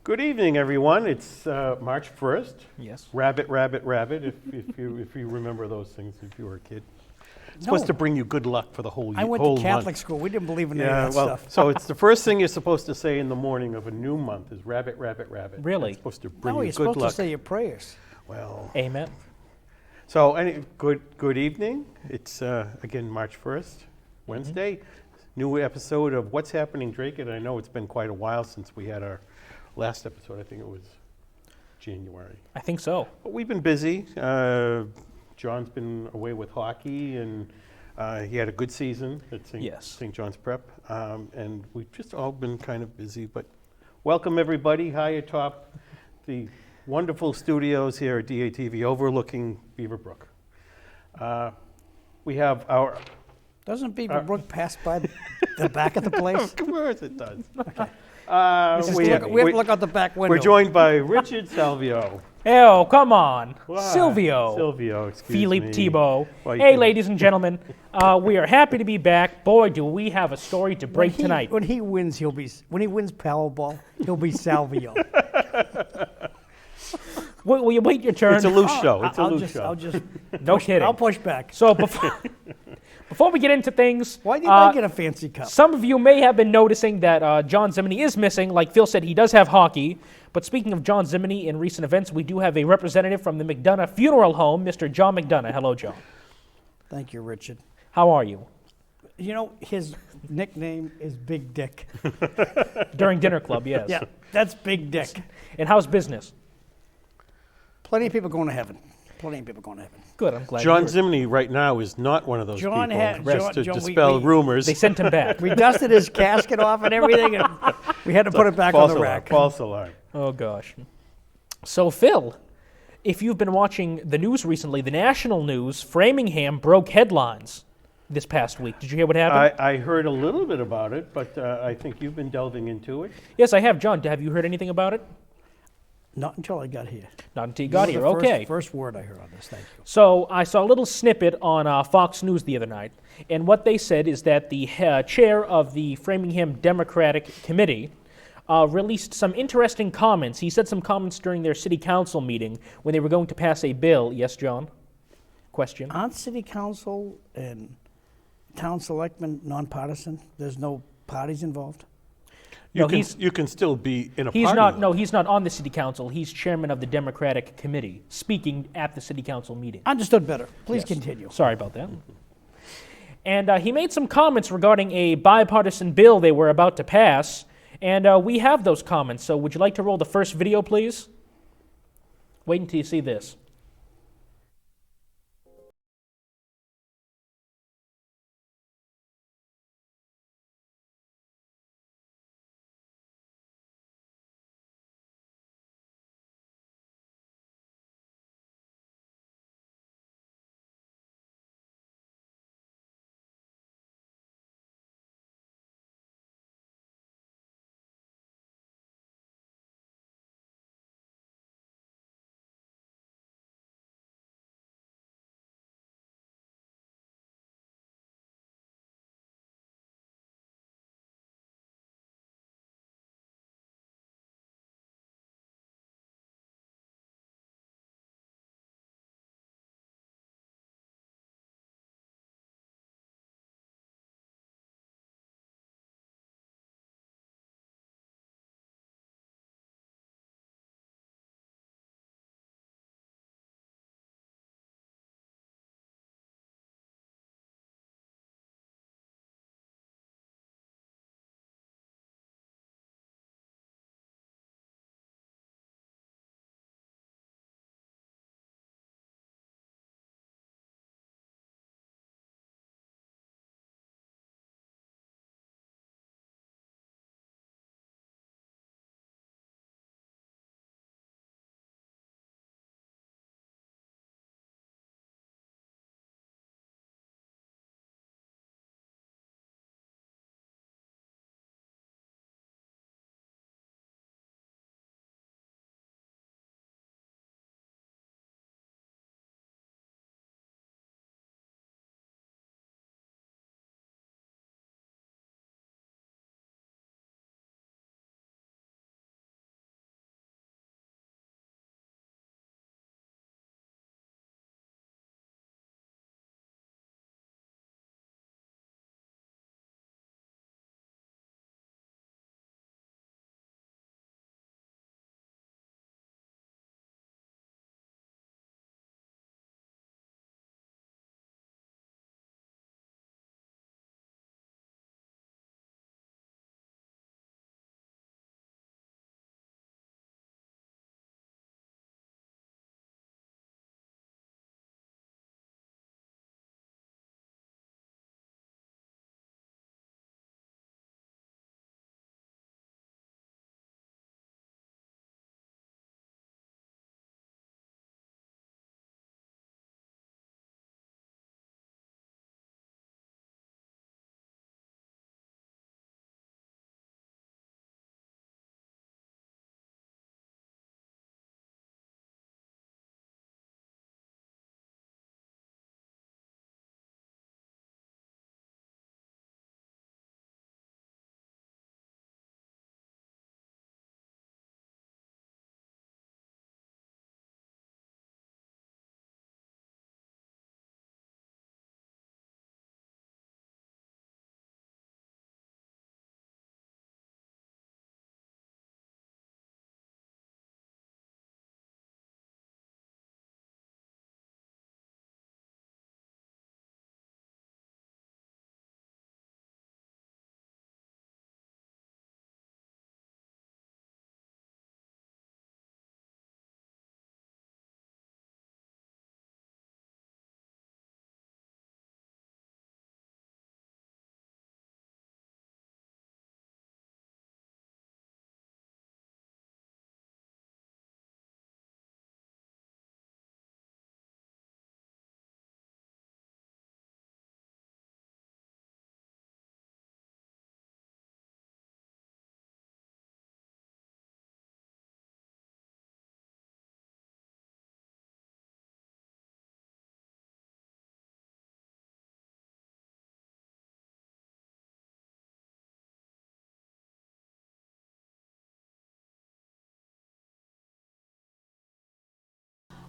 Good evening, everyone. It's March 1st. Yes. Rabbit, rabbit, rabbit, if you remember those things if you were a kid. It's supposed to bring you good luck for the whole I went whole to Catholic month. school. We didn't believe in any of that stuff. So it's the first thing you're supposed to say in the morning of a new month is rabbit, rabbit, rabbit. Really? It's supposed to bring No, you you're good supposed luck. to say your prayers. Well, Amen. so good evening. It's again March 1st, Wednesday. New episode of What's Happening Dracut. I know it's been quite a while since we had our last episode. I think it was January. I think so. But we've been busy. John's been away with hockey, and he had a good season at St. John's Prep. And we've just all been kind of busy. But welcome, everybody, high atop the wonderful studios here at DATV overlooking Beaverbrook. We have our... Doesn't Beaverbrook pass by the back of the place? Of course it does. We have to look out the back window. We're joined by Richard Salvio. Oh, come on. Wow. Silvio, excuse Philippe me. Thibault. Well, Hey, ladies and gentlemen. We are happy to be back. Boy, do we have a story to break tonight. When he wins, when he wins Powerball, he'll be Salvio. Will you wait your turn? It's a loose show. It's a I'll loose just, show. I'll just, No kidding. I'll push back. So before we get into things, Why did I get a fancy cup? some of you may have been noticing that John Zimini is missing. Like Phil said, he does have hockey. But speaking of John Zimini in recent events, we do have a representative from the McDonough Funeral Home, Mr. John McDonough. Hello, John. Thank you, Richard. How are you? You know, his nickname is Big Dick. During dinner club, yes. Yeah, that's Big Dick. And how's business? Plenty of people going to heaven. Plenty of people going to heaven. Good, I'm glad. John to hear it. Zimini right now is not one of those John people, had- just to John, dispel rumors. They sent him back. We dusted his casket off and everything, and we had to put it back on False the alarm, rack. false alarm. Oh, gosh. So, Phil, if you've been watching the news recently, the national news, Framingham broke headlines this past week. Did you hear what happened? I heard a little bit about it, but I think you've been delving into it. Yes, I have. John, have you heard anything about it? Not until I got here. Not until you got You here. were the Okay. First word I heard on this. Thank you. So I saw a little snippet on Fox News the other night, and what they said is that the chair of the Framingham Democratic Committee released some interesting comments. He said some comments during their city council meeting when they were going to pass a bill. Yes, John? Question? Aren't city council and town selectmen nonpartisan? There's no parties involved? You No, can still be in a He's party. not. though. No, he's not on the city council. He's chairman of the Democratic Committee, speaking at the city council meeting. Understood better. Please Yes. continue. Sorry about that. And he made some comments regarding a bipartisan bill they were about to pass, and we have those comments. So would you like to roll the first video, please? Wait until you see this.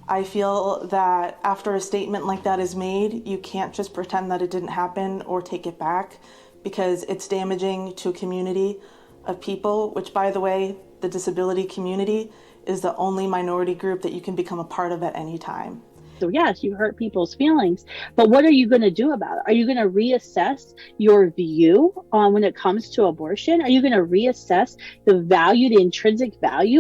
I feel that after a statement like that is made, you can't just pretend that it didn't happen or take it back, because it's damaging to a community of people, which, by the way, the disability community is the only minority group that you can become a part of at any time. So yes, you hurt people's feelings, but what are you going to do about it? Are you going to reassess your view on when it comes to abortion? Are you going to reassess the value, the intrinsic value?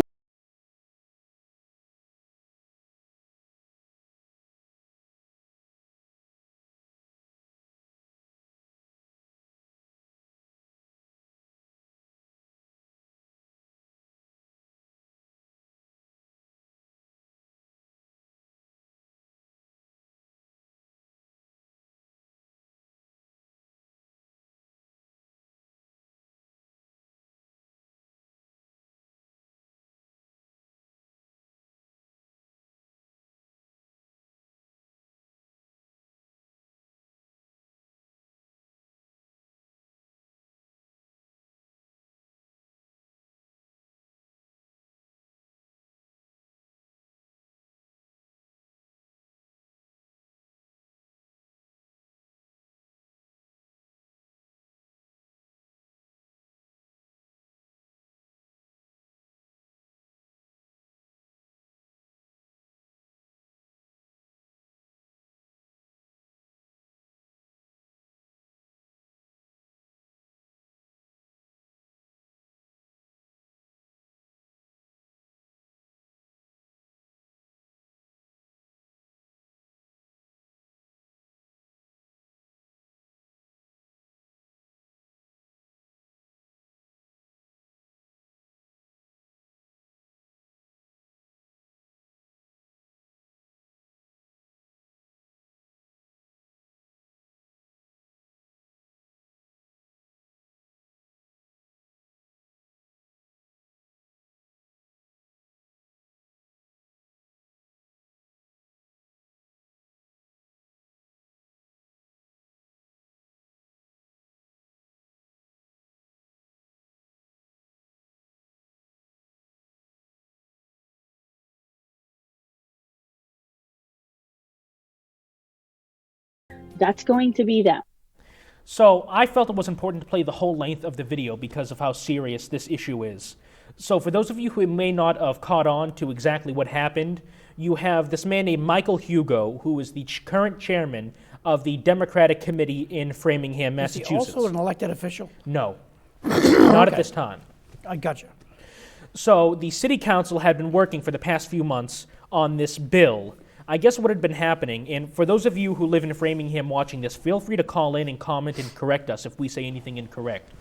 That's going to be them. So I felt it was important to play the whole length of the video because of how serious this issue is. So for those of you who may not have caught on to exactly what happened, you have this man named Michael Hugo, who is the current chairman of the Democratic Committee in Framingham, Massachusetts. Is he also an elected official? No, not at this time. I gotcha. So the city council had been working for the past few months on this bill. I guess what had been happening, and for those of you who live in Framingham watching this, feel free to call in and comment and correct us if we say anything incorrect.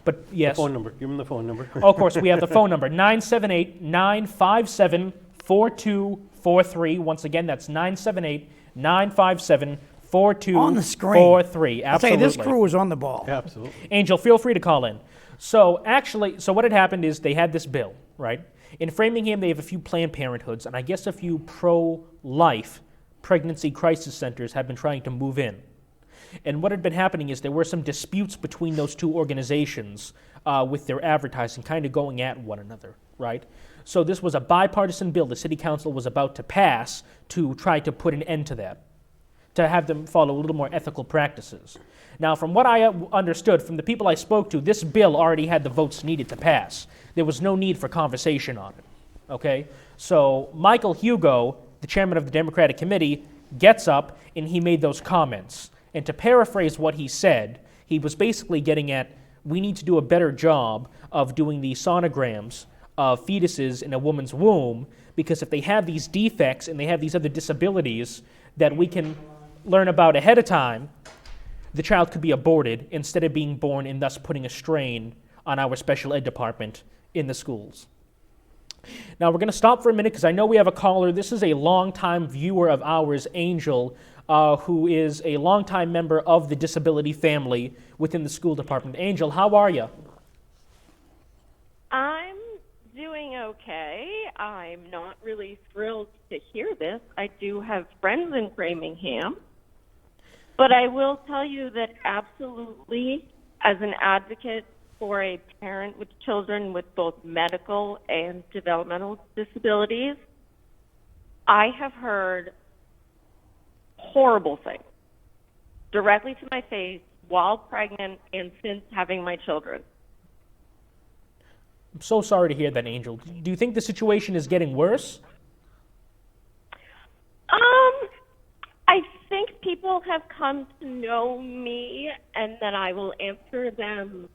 But yes. The phone number. Give them the phone number. Oh, of course, we have the phone number, 978-957-4243. Once again, that's 978-957-4243. On the screen. 43. I'll tell you, Absolutely. this crew is on the ball. Yeah, absolutely. Angel, feel free to call in. So what had happened is they had this bill, right? In Framingham, they have a few Planned Parenthoods, and I guess a few pro-life pregnancy crisis centers have been trying to move in. And what had been happening is there were some disputes between those two organizations with their advertising, kind of going at one another, right? So this was a bipartisan bill the city council was about to pass to try to put an end to that, to have them follow a little more ethical practices. Now, from what I understood from the people I spoke to, this bill already had the votes needed to pass. There was no need for conversation on it, okay? So Michael Hugo, the chairman of the Democratic Committee, gets up and he made those comments. And to paraphrase what he said, he was basically getting at, we need to do a better job of doing the sonograms of fetuses in a woman's womb, because if they have these defects and they have these other disabilities that we can learn about ahead of time, the child could be aborted instead of being born, and thus putting a strain on our special ed department in the schools. Now we're going to stop for a minute because I know we have a caller. This is a longtime viewer of ours, Angel, who is a longtime member of the disability family within the school department. Angel, how are you? I'm doing okay. I'm not really thrilled to hear this. I do have friends in Framingham. But I will tell you that absolutely, as an advocate for a parent with children with both medical and developmental disabilities, I have heard horrible things directly to my face while pregnant and since having my children. I'm so sorry to hear that, Angel. Do you think the situation is getting worse? I think people have come to know me and that I will answer them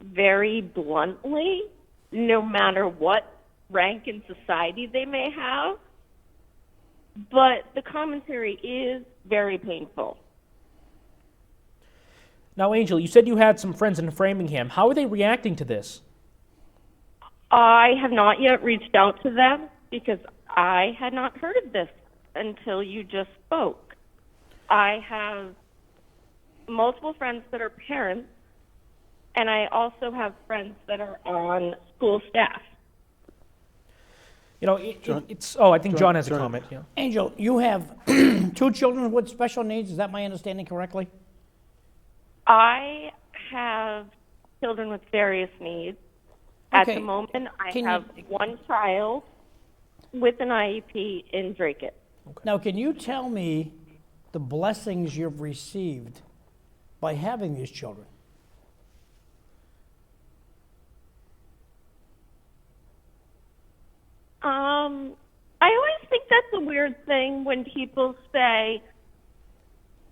very bluntly, no matter what rank in society they may have. But the commentary is very painful. Now, Angel, you said you had some friends in Framingham. How are they reacting to this? I have not yet reached out to them because I had not heard of this until you just spoke. I have multiple friends that are parents, and I also have friends that are on school staff. You know, I think John has a comment. Yeah. Angel, you have 2 children with special needs. Is that my understanding correctly? I have children with various needs. At the moment, I have one child with an IEP in Dracut. Okay. Now, can you tell me the blessings you've received by having these children? I always think that's a weird thing when people say,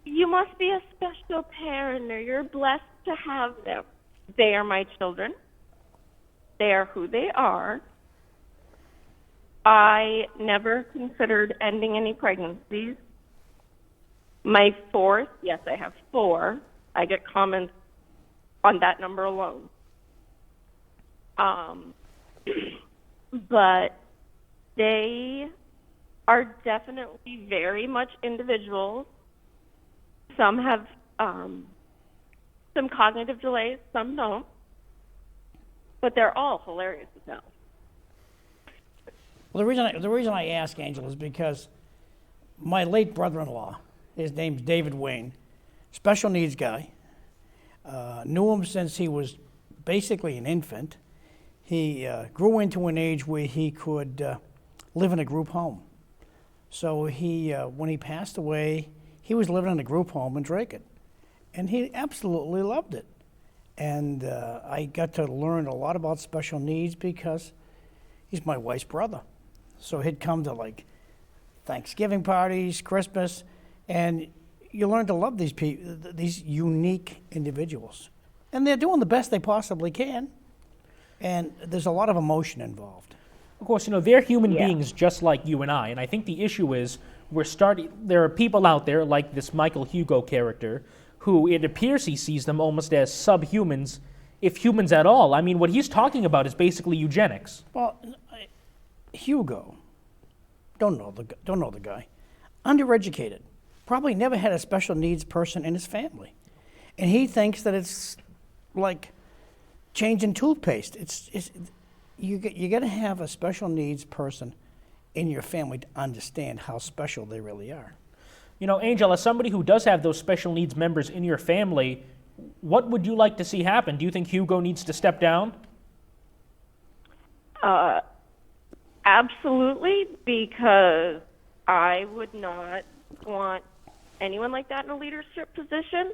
you must be a special parent or you're blessed to have them. They are my children. They are who they are. I never considered ending any pregnancies. My 4th, yes, I have 4. I get comments on that number alone. But they are definitely very much individuals. Some have some cognitive delays, some don't. But they're all hilarious as hell. Well, the reason I ask, Angel, is because my late brother-in-law, his name's David Wayne, special needs guy, knew him since he was basically an infant. He grew into an age where he could live in a group home. So when he passed away, he was living in a group home in Dracut, and he absolutely loved it. And I got to learn a lot about special needs because he's my wife's brother. So he'd come to like Thanksgiving parties, Christmas, and you learn to love these people, these unique individuals. And they're doing the best they possibly can. And there's a lot of emotion involved. Of course, you know, they're human beings just like you and I. And I think the issue is there are people out there like this Michael Hugo character who it appears he sees them almost as subhumans, if humans at all. I mean, what he's talking about is basically eugenics. Well, Hugo, don't know the guy, undereducated, probably never had a special needs person in his family, and he thinks that it's like changing toothpaste. You got to have a special needs person in your family to understand how special they really are. You know, Angel, as somebody who does have those special needs members in your family, what would you like to see happen? Do you think Hugo needs to step down? Absolutely, because I would not want anyone like that in a leadership position.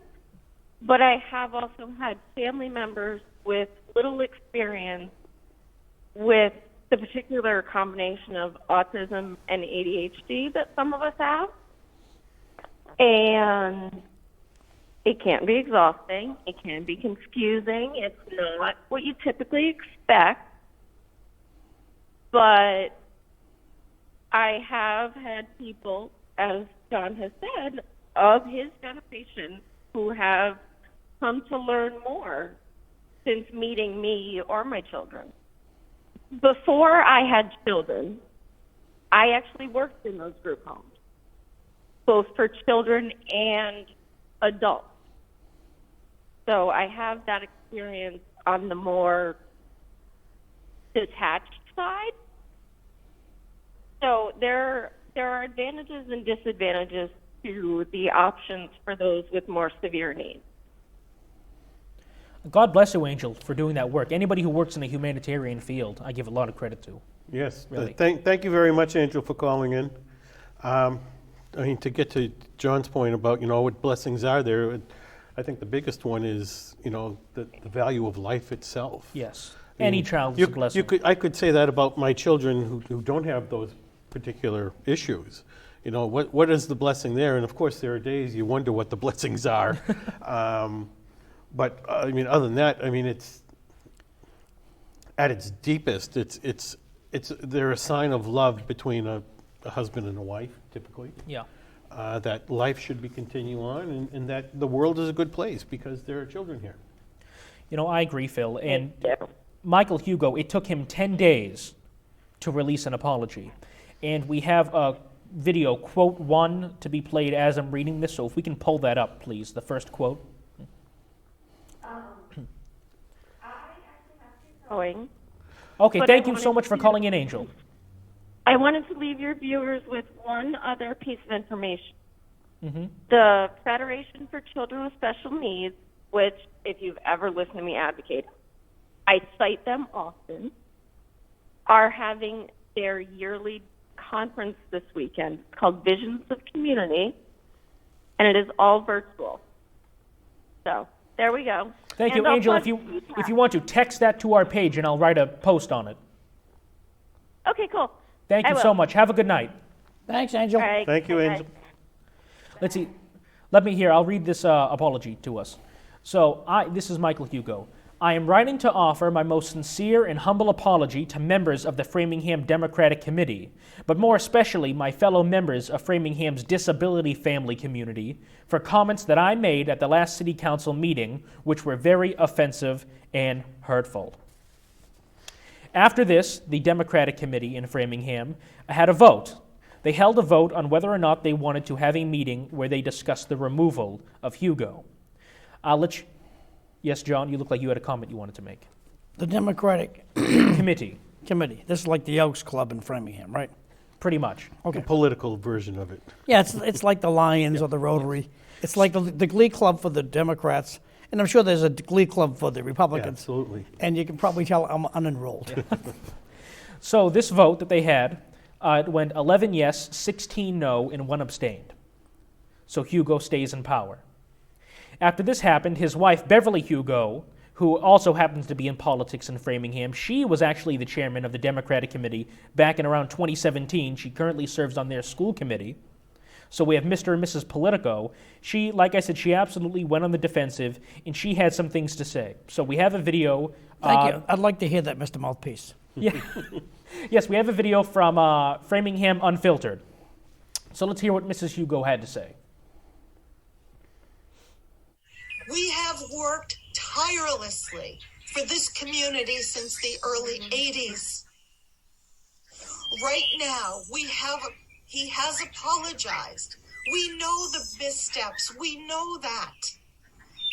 But I have also had family members with little experience with the particular combination of autism and ADHD that some of us have. And it can be exhausting. It can be confusing. It's not what you typically expect. But I have had people, as John has said, of his generation who have come to learn more since meeting me or my children. Before I had children, I actually worked in those group homes, both for children and adults. So I have that experience on the more detached side. So there are advantages and disadvantages to the options for those with more severe needs. God bless you, Angel, for doing that work. Anybody who works in the humanitarian field, I give a lot of credit to. Yes. Really. Thank you very much, Angel, for calling in. I mean, to get to John's point about, what blessings are there, I think the biggest one is, the value of life itself. Yes. I mean, Any child is a blessing. I could say that about my children who don't have those particular issues. What is the blessing there? And of course, there are days you wonder what the blessings are. But I mean, other than that, I mean, it's at its deepest, they're a sign of love between a husband and a wife, typically. Yeah. That life should be continue on, and that the world is a good place because there are children here. I agree, Phil. And Thank you. Michael Hugo, it took him 10 days to release an apology. And we have a video, quote 1, to be played as I'm reading this. So if we can pull that up, please, the first quote. Going. Okay, But thank I you so wanted much for to- calling in, Angel. I wanted to leave your viewers with one other piece of information. The Federation for Children with Special Needs, which, if you've ever listened to me advocate, I cite them often, are having their yearly conference this weekend called Visions of Community, and it is all virtual. So there we go. Thank And you, I'll Angel. plug If you want to, text that to our page, and I'll write a post on it. Okay, cool. Thank I you will. so much. Have a good night. Thanks, Angel. All right. Thank you, bye-bye. Angel. Let's see. Let me hear. I'll read this apology to us. So, this is Michael Hugo. I am writing to offer my most sincere and humble apology to members of the Framingham Democratic Committee, but more especially my fellow members of Framingham's disability family community, for comments that I made at the last City Council meeting, which were very offensive and hurtful. After this, the Democratic Committee in Framingham had a vote. They held a vote on whether or not they wanted to have a meeting where they discussed the removal of Hugo. Yes, John, you look like you had a comment you wanted to make. The Democratic Committee, Committee. This is like the Elks Club in Framingham, right? pretty much. Okay. The political version of it. Yeah, it's like the Lions or the Rotary. It's like the Glee Club for the Democrats, and I'm sure there's a Glee Club for the Yeah, Republicans. absolutely. And you can probably tell I'm unenrolled. So this vote that they had, it went 11 yes, 16 no, and 1 abstained. So Hugo stays in power. After this happened, his wife, Beverly Hugo, who also happens to be in politics in Framingham, she was actually the chairman of the Democratic Committee back in around 2017. She currently serves on their school committee. So we have Mr. and Mrs. Politico. She, like I said, she absolutely went on the defensive, and she had some things to say. So we have a video. Thank you. I'd like to hear that, Mr. Mouthpiece. Yeah. Yes, we have a video from Framingham Unfiltered. So let's hear what Mrs. Hugo had to say. We have worked tirelessly for this community since the early 80s. Right now, he has apologized. We know the missteps. We know that.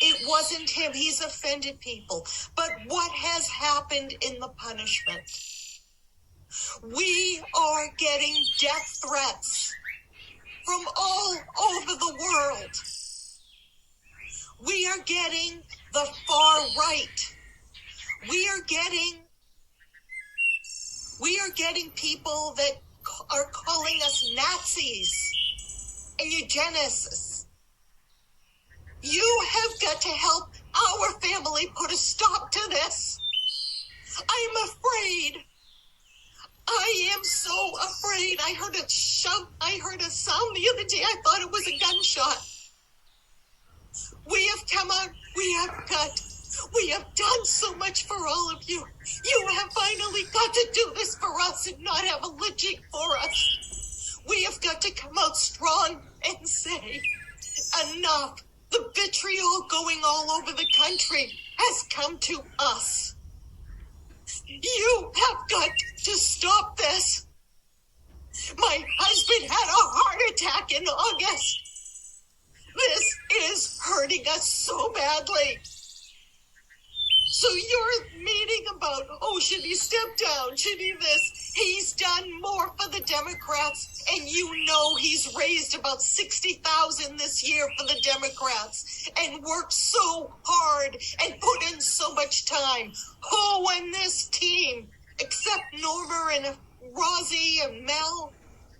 It wasn't him. He's offended people. But what has happened in the punishment? We are getting death threats from all over the world. We are getting the far right. We are getting people that are calling us Nazis and eugenicists. You have got to help our family put a stop to this. I'm afraid. I am so afraid. I heard a sound the other day. I thought it was a gunshot. We have come out. We have done so much for all of you. You have finally got to do this for us and not have a lynching for us. We have got to come out strong and say, enough. The vitriol going all over the country has come to us. You have got to stop this. My husband had a heart attack in August. This is hurting us so badly. So you're meeting about, should he step down? Should he this? He's done more for the Democrats, and you know he's raised about $60,000 this year for the Democrats and worked so hard and put in so much time. Who in this team, except Norma and Rosie and Mel,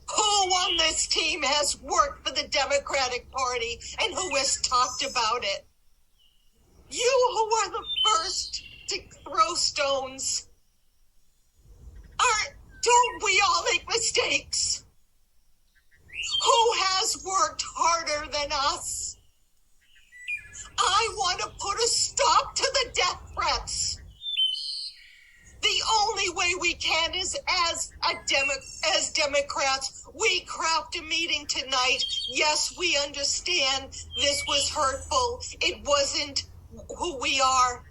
Who on this team has worked for the Democratic Party and who has talked about it? You who are the first to throw stones. Don't we all make mistakes? Who has worked harder than us? I want to put a stop to the death threats. The only way we can is as Democrats, we craft a meeting tonight. Yes, we understand this was hurtful. It wasn't who we are,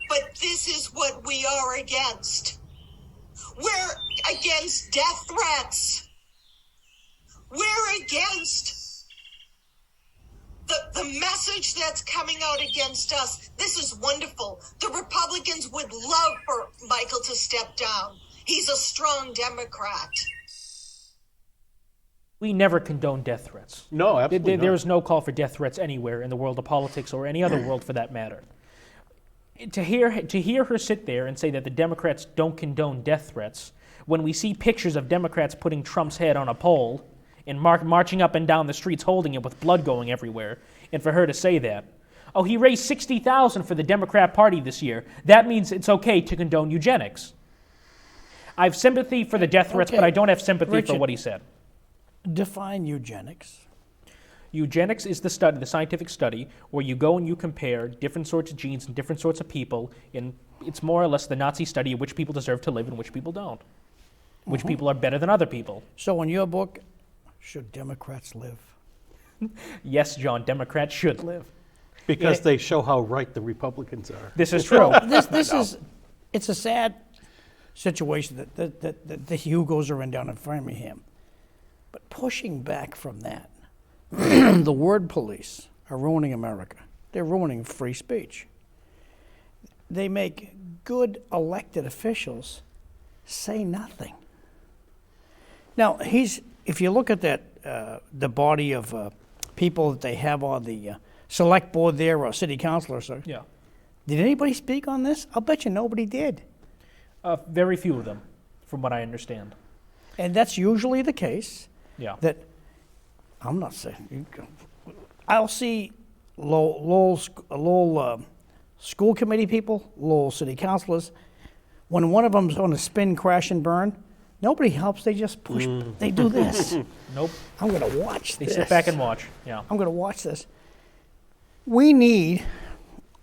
but this is what we are against. We're against death threats. We're against the message that's coming out against us. This is wonderful. The Republicans would love for Michael to step down. He's a strong Democrat. We never condone death threats. No, absolutely not. There is no call for death threats anywhere in the world of politics or any other world for that matter. To hear her sit there and say that the Democrats don't condone death threats when we see pictures of Democrats putting Trump's head on a pole and marching up and down the streets holding it with blood going everywhere, and for her to say that, oh, he raised $60,000 for the Democrat Party this year, that means it's okay to condone eugenics. I have sympathy for the death threats, but I don't have sympathy for what he said. Define eugenics. Eugenics is the study, the scientific study, where you go and you compare different sorts of genes and different sorts of people, and it's more or less the Nazi study of which people deserve to live and which people don't. Which people are better than other people. So in your book, should Democrats live? Yes, John, Democrats should live. Because they show how right the Republicans are. This is true. It's a sad situation that the Hugos are in down in Framingham. But pushing back from that, the word police are ruining America. They're ruining free speech. They make good elected officials say nothing. Now, if you look at that, the body of people that they have on the select board there, or city council or so. Yeah. Did anybody speak on this? I'll bet you nobody did. Very few of them, from what I understand. And that's usually the case. Yeah. That I'm not saying. I'll see Lowell school committee people, Lowell city councilors. When one of them's on a spin, crash, and burn, nobody helps. They just push. They do this. Nope. I'm going to watch this. They sit back and watch. Yeah. I'm going to watch this. We need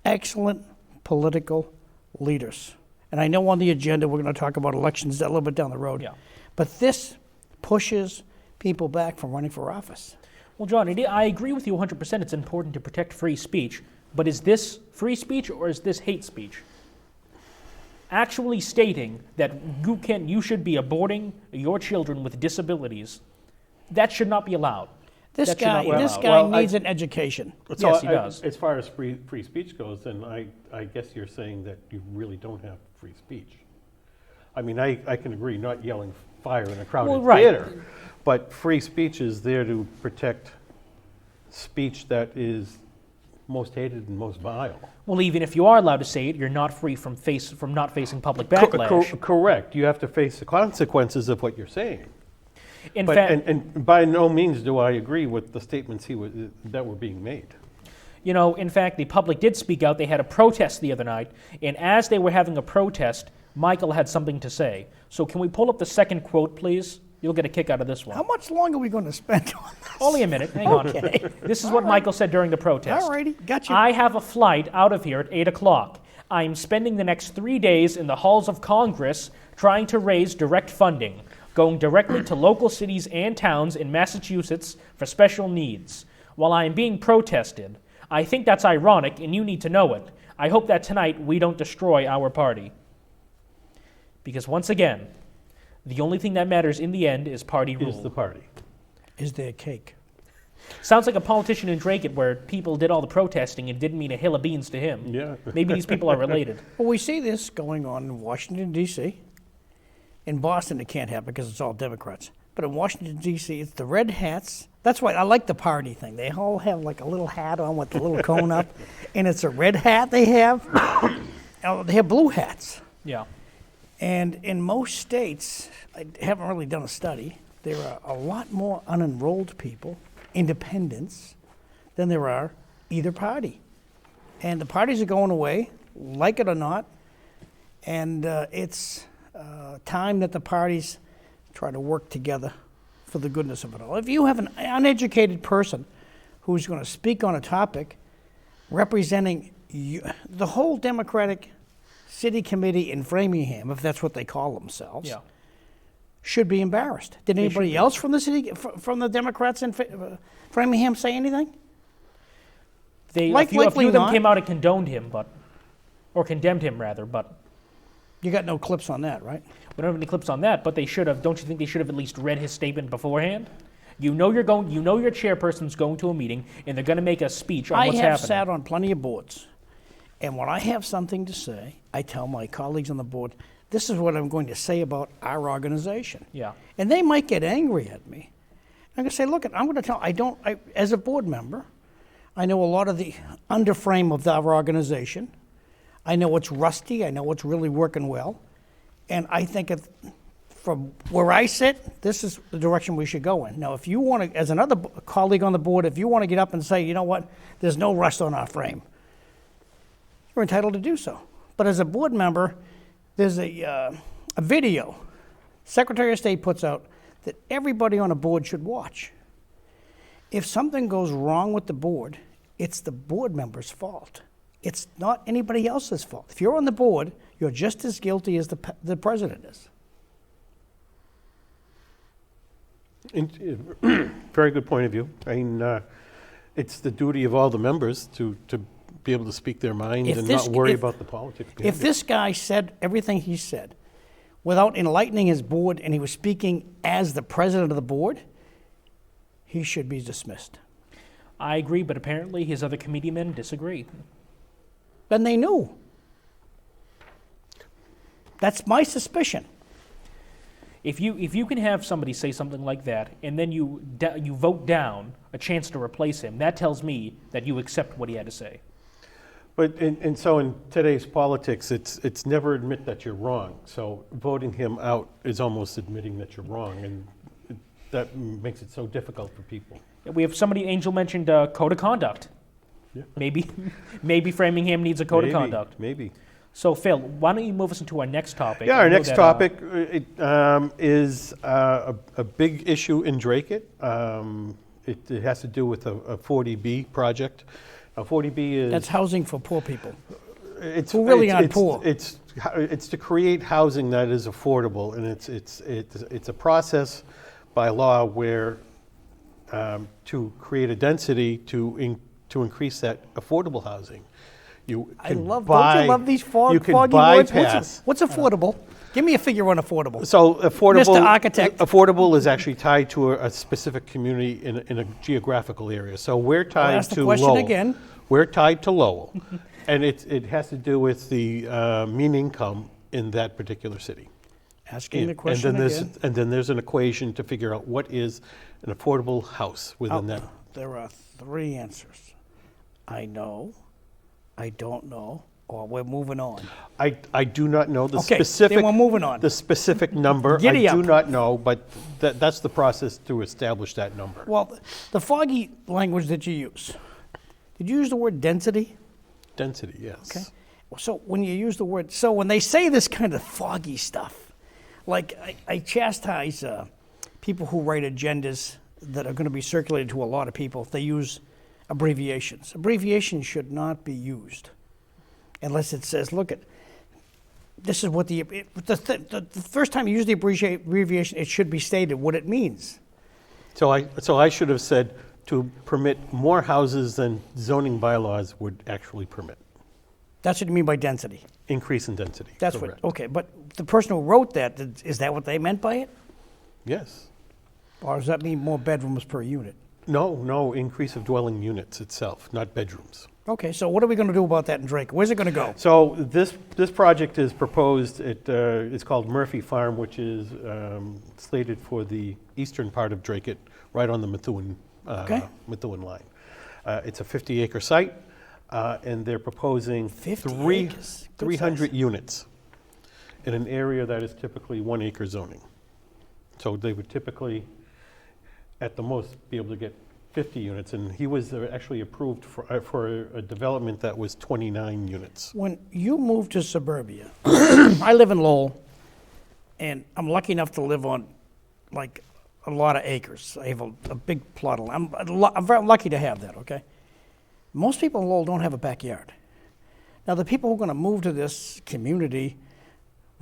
excellent political leaders. And I know on the agenda we're going to talk about elections a little bit down the road. Yeah. But this pushes people back from running for office. Well, John, I agree with you 100%. It's important to protect free speech. But is this free speech or is this hate speech? Actually stating that you should be aborting your children with disabilities, that should not be allowed. This guy needs an education. Yes, he does. As far as free speech goes, then I guess you're saying that you really don't have free speech. I mean, I can agree, not yelling fire in a crowded theater, but free speech is there to protect speech that is most hated and most vile. Well, even if you are allowed to say it, you're not free from not facing public backlash. Correct. You have to face the consequences of what you're saying. In fact, and by no means do I agree with the statements that were being made. You know, in fact, the public did speak out. They had a protest the other night, and as they were having a protest, Michael had something to say. So can we pull up the second quote, please? You'll get a kick out of this one. How much longer are we going to spend on this? Only a minute. Hang on. This is what Michael said during the protest. All righty, got you. I have a flight out of here at 8 o'clock. I am spending the next 3 days in the halls of Congress trying to raise direct funding, going directly to local cities and towns in Massachusetts for special needs. While I am being protested, I think that's ironic, and you need to know it. I hope that tonight we don't destroy our party. Because once again, the only thing that matters in the end is party rule. Is the party. Is there cake? Sounds like a politician in Dracut where people did all the protesting and didn't mean a hill of beans to him. Yeah. Maybe these people are related. Well, we see this going on in Washington, D.C. In Boston, it can't happen because it's all Democrats. But in Washington, D.C., it's the red hats. That's why I like the party thing. They all have like a little hat on with the little cone up, and it's a red hat they have. They have blue hats. Yeah. And in most states, I haven't really done a study, there are a lot more unenrolled people, independents, than there are either party. And the parties are going away, like it or not, and it's time that the parties try to work together for the goodness of it all. If you have an uneducated person who's going to speak on a topic representing you, the whole Democratic City Committee in Framingham, if that's what they call themselves, should be embarrassed. Did anybody else from the city, from the Democrats in Framingham say anything? A few of them came out and condoned him, or condemned him rather, but you got no clips on that, right? We don't have any clips on that, but they should have. Don't you think they should have at least read his statement beforehand? You know your chairperson's going to a meeting, and they're going to make a speech on what's happening. I have sat on plenty of boards, and when I have something to say, I tell my colleagues on the board, this is what I'm going to say about our organization. Yeah. And they might get angry at me. I'm going to say, look, I'm going to tell, as a board member, I know a lot of the underframe of our organization. I know what's rusty. I know what's really working well. And I think from where I sit, this is the direction we should go in. Now, if you want to, as another colleague on the board, if you want to get up and say, you know what, there's no rust on our frame, you're entitled to do so. But as a board member, there's a video Secretary of State puts out that everybody on a board should watch. If something goes wrong with the board, it's the board member's fault. It's not anybody else's fault. If you're on the board, you're just as guilty as the president is. Very good point of view. I mean, it's the duty of all the members to be able to speak their mind and not worry about the politics. If this guy said everything he said without enlightening his board and he was speaking as the president of the board, he should be dismissed. I agree, but apparently his other committeemen disagree. Then they knew. That's my suspicion. If you can have somebody say something like that and then you vote down a chance to replace him, that tells me that you accept what he had to say. But and so in today's politics, it's never admit that you're wrong. So voting him out is almost admitting that you're wrong, and that makes it so difficult for people. We have somebody, Angel mentioned code of conduct. Yeah. Maybe Framingham needs a code of conduct. Maybe. So, Phil, why don't you move us into our next topic? Yeah, our next topic is a big issue in Dracut. It has to do with a 40B project. A 40B is... That's housing for poor people. Who really aren't poor. It's to create housing that is affordable, and it's a process by law where to create a density to increase that affordable housing. Don't you love these foggy words? What's affordable? Give me a figure on affordable. So affordable, Mr. Architect. Affordable is actually tied to a specific community in a geographical area. So we're tied ask the to question Lowell. again. We're tied to Lowell, and it has to do with the mean income in that particular city. Asking the question again. And then there's an equation to figure out what is an affordable house within that. There are three answers. I know, I don't know, or we're moving on. I do not know the Okay, specific. then we're moving on. The specific number. Giddy I do up. not know, but that's the process to establish that number. Well, the foggy language that you use, did you use the word density? Density, yes. Okay. So when you use the word, so when they say this kind of foggy stuff, like I chastise people who write agendas that are going to be circulated to a lot of people if they use abbreviations. Abbreviations should not be used unless it says, look, this is what the first time you use the abbreviation, it should be stated what it means. So I should have said to permit more houses than zoning bylaws would actually permit. That's what you mean by density. Increase in density. That's correct. what, okay, but the person who wrote that, is that what they meant by it? Yes. Or does that mean more bedrooms per unit? No, increase of dwelling units itself, not bedrooms. Okay, so what are we going to do about that in Drake? Where's it going to go? So this project is proposed, it's called Murphy Farm, which is slated for the eastern part of Dracut, right on the Methuen line. It's a 50-acre site, and they're proposing 300 units in an area that is typically 1 acre zoning. So they would typically, at the most, be able to get 50 units, and he was actually approved for a development that was 29 units. When you moved to suburbia, I live in Lowell, and I'm lucky enough to live on like a lot of acres. I have a big plot of land. I'm very lucky to have that, okay? Most people in Lowell don't have a backyard. Now, the people who are going to move to this community,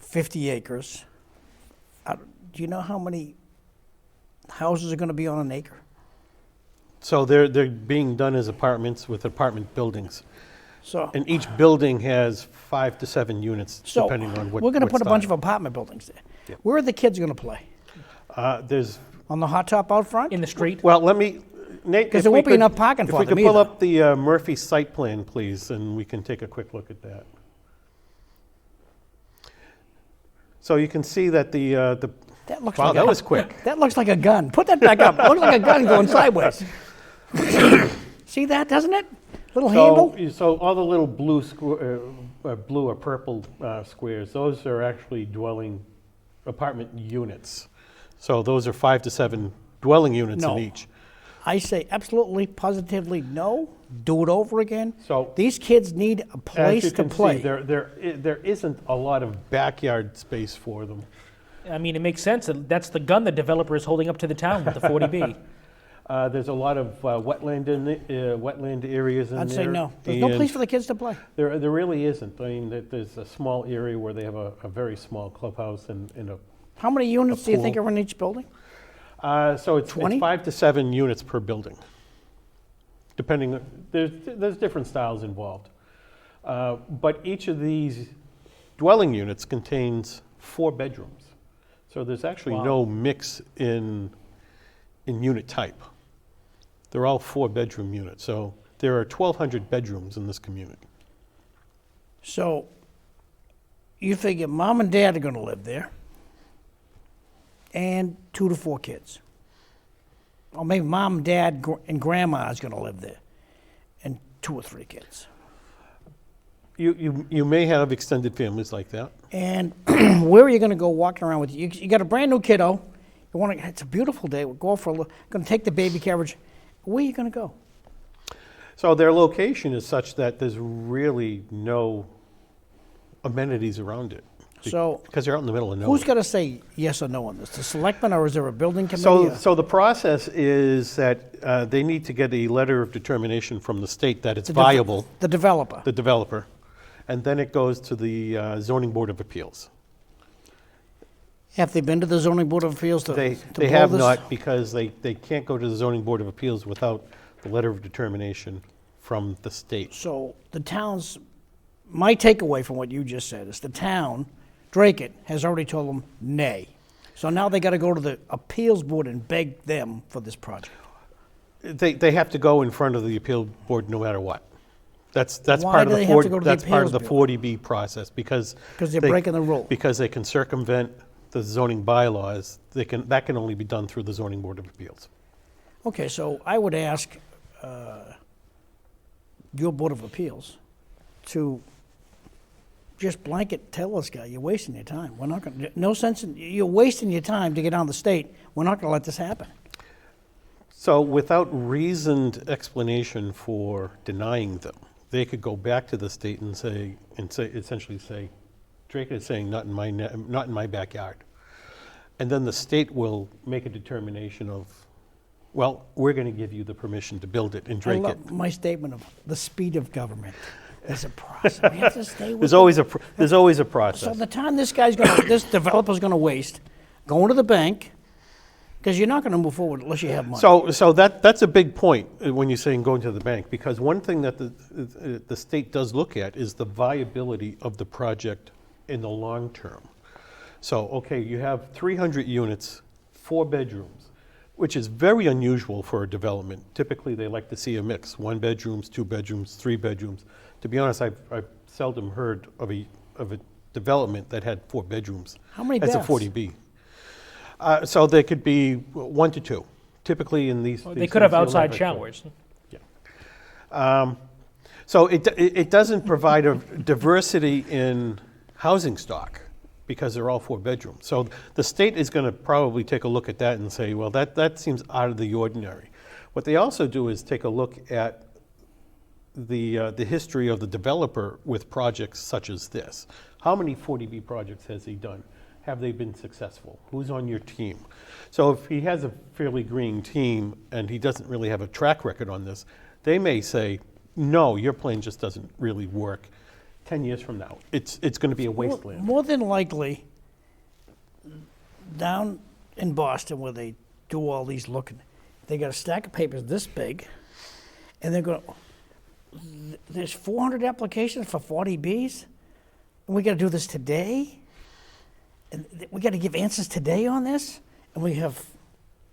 50 acres, do you know how many houses are going to be on an acre? So they're being done as apartments with apartment buildings. So, And each building has 5 to 7 units, so depending on what. we're going to what put a bunch of style. apartment buildings there. Yep. Where are the kids going to play? There's, On the hot top out front? In the street? well, let me, Nate. 'Cause if there we won't be could- enough parking for If we them could pull either. up the Murphy site plan, please, and we can take a quick look at that. So you can see that the That looks wow, like that a, was quick. That looks like a gun. Put that back up. It looks like a gun going sideways. See that, doesn't it? Little handle. So all the little blue blue or purple squares, those are actually apartment units. So those are 5 to 7 dwelling units No. in each. I say absolutely, positively no. Do it over again. So These kids need a as place you to can see, play. there isn't a lot of backyard space for them. I mean, it makes sense. That's the gun the developer is holding up to the town with the 40B. There's a lot of wetland areas in there. I'd say no. There's no and place for the kids to play. There really isn't. I mean, there's a small area where they have a very small clubhouse and a. How many units do you think pool. are in each building? So it's 20? 5 to 7 units per building, depending. There's different styles involved, but each of these dwelling units contains 4 bedrooms. So there's actually Wow. no mix in unit type. They're all 4-bedroom units. So there are 1,200 bedrooms in this community. So you figure mom and dad are going to live there, and 2 to 4 kids. Or maybe mom, dad, and grandma is going to live there, and 2 or 3 kids. You may have extended families like that. And where are you going to go walking around with you? You got a brand new kiddo. You want to? It's a beautiful day. We'll go for a look. Going to take the baby carriage. Where are you going to go? So their location is such that there's really no amenities around it. So Because they're out in the middle of nowhere. who's going to say yes or no on this? The selectmen, or is there a building committee? So the process is that they need to get a letter of determination from the state that it's The viable, The developer. the developer, and then it goes to the zoning board of appeals. Have they been to the zoning board of appeals to They pull have this? not, because they can't go to the zoning board of appeals without the letter of determination from the state. So the town's, my takeaway from what you just said is the town, Dracut, has already told them nay. So now they got to go to the appeals board and beg them for this project. They have to go in front of the appeal board no matter what. That's Why part do of they the have to 40, go to the that's part of the appeals board? 40B process, because. 'Cause they're they- breaking the rule. Because they can circumvent the zoning bylaws. That can only be done through the zoning board of appeals. Okay, so I would ask your Board of Appeals to just blanket tell this guy, you're wasting your time. We're not going to, no sense in, you're wasting your time to get on the state. We're not going to let this happen. So without reasoned explanation for denying them, they could go back to the state and essentially say, Dracut is saying not in my backyard. And then the state will make a determination of, well, we're going to give you the permission to build it in I Dracut. love my statement of the speed of government. There's a process. We have to stay with There's it. always a So process. the time this developer's going to waste going to the bank, because you're not going to move forward unless you have money. So that's a big point when you're saying going to the bank, because one thing that the state does look at is the viability of the project in the long term. So, okay, you have 300 units, 4 bedrooms, which is very unusual for a development. Typically, they like to see a mix, 1 bedrooms, 2 bedrooms, 3 bedrooms. To be honest, I've seldom heard of a development that had 4 bedrooms. How many as a baths? 40B. So there could be 1 to 2. Typically in these. They these could have things, you'll outside have showers. So it doesn't provide a diversity in housing stock. because they're all 4 bedrooms. So the state is going to probably take a look at that and say, well, that seems out of the ordinary. What they also do is take a look at the history of the developer with projects such as this. How many 40B projects has he done? Have they been successful? Who's on your team? So if he has a fairly green team and he doesn't really have a track record on this, they may say, no, your plan just doesn't really work. 10 years from now, it's going to be a wasteland. More than likely, down in Boston where they do all these looking, they got a stack of papers this big, and they're going, there's 400 applications for 40Bs, and we got to do this today, and we got to give answers today on this, and we have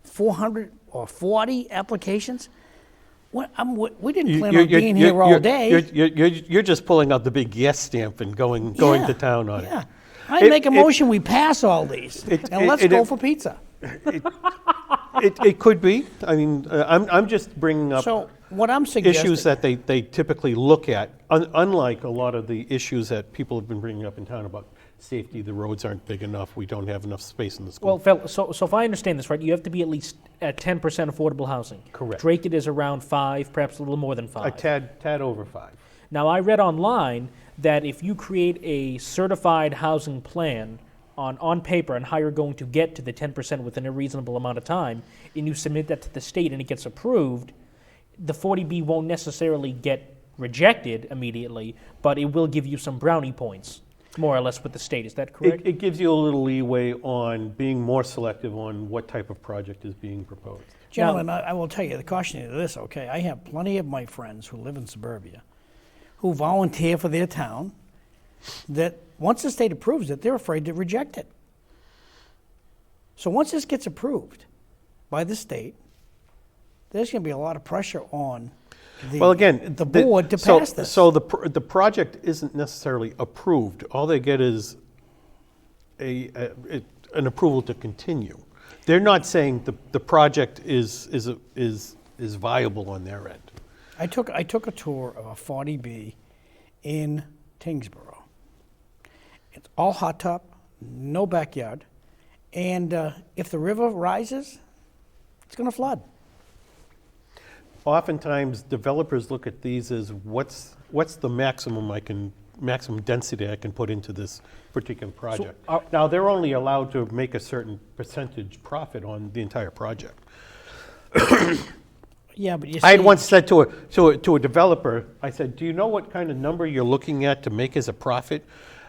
400 or 40 applications. We didn't plan on being here all day. You're just pulling out the big yes stamp and going to town on it. I make a motion, we pass all these, and let's go for pizza. It could be. I mean, I'm just bringing up So what I'm suggesting, issues that they typically look at, unlike a lot of the issues that people have been bringing up in town about safety. The roads aren't big enough. We don't have enough space in the school. Well, Phil, so if I understand this right, you have to be at least at 10% affordable housing. Correct. Dracut is around 5, perhaps a little more than 5. A tad over 5. Now, I read online that if you create a certified housing plan on paper on how you're going to get to the 10% within a reasonable amount of time, and you submit that to the state and it gets approved, the 40B won't necessarily get rejected immediately, but it will give you some brownie points, more or less, with the state. Is that correct? It gives you a little leeway on being more selective on what type of project is being proposed. Gentlemen, I will tell you the caution to this, okay? I have plenty of my friends who live in suburbia who volunteer for their town that once the state approves it, they're afraid to reject it. So once this gets approved by the state, there's going to be a lot of pressure on the board to pass this. So the project isn't necessarily approved. All they get is an approval to continue. They're not saying the project is viable on their end. I took a tour of a 40B in Tingsboro. It's all hot top, no backyard, and if the river rises, it's going to flood. Oftentimes, developers look at these as what's the maximum density I can put into this particular project. Now, they're only allowed to make a certain percentage profit on the entire project. Yeah, but you see, I had once said to a developer, I said, "Do you know what kind of number you're looking at to make as a profit?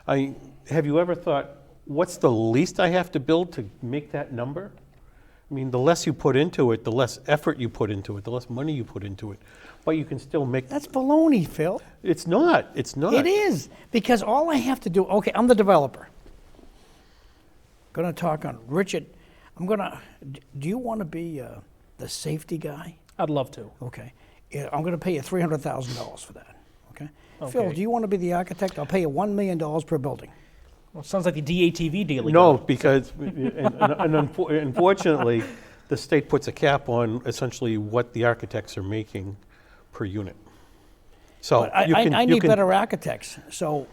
Have you ever thought, what's the least I have to build to make that number? I mean, the less you put into it, the less effort you put into it, the less money you put into it, but you can still make." That's baloney, Phil. It's not. It's not. It is, because all I have to do, okay, I'm the developer. Going to talk on Richard. Do you want to be the safety guy? I'd love to. Okay. Yeah, I'm going to pay you $300,000 for that. Okay. Phil, do you want to be the architect? I'll pay you $1 million per building. Well, sounds like the DATV deal. No, because unfortunately, the state puts a cap on essentially what the architects are making per unit. So I need better architects. So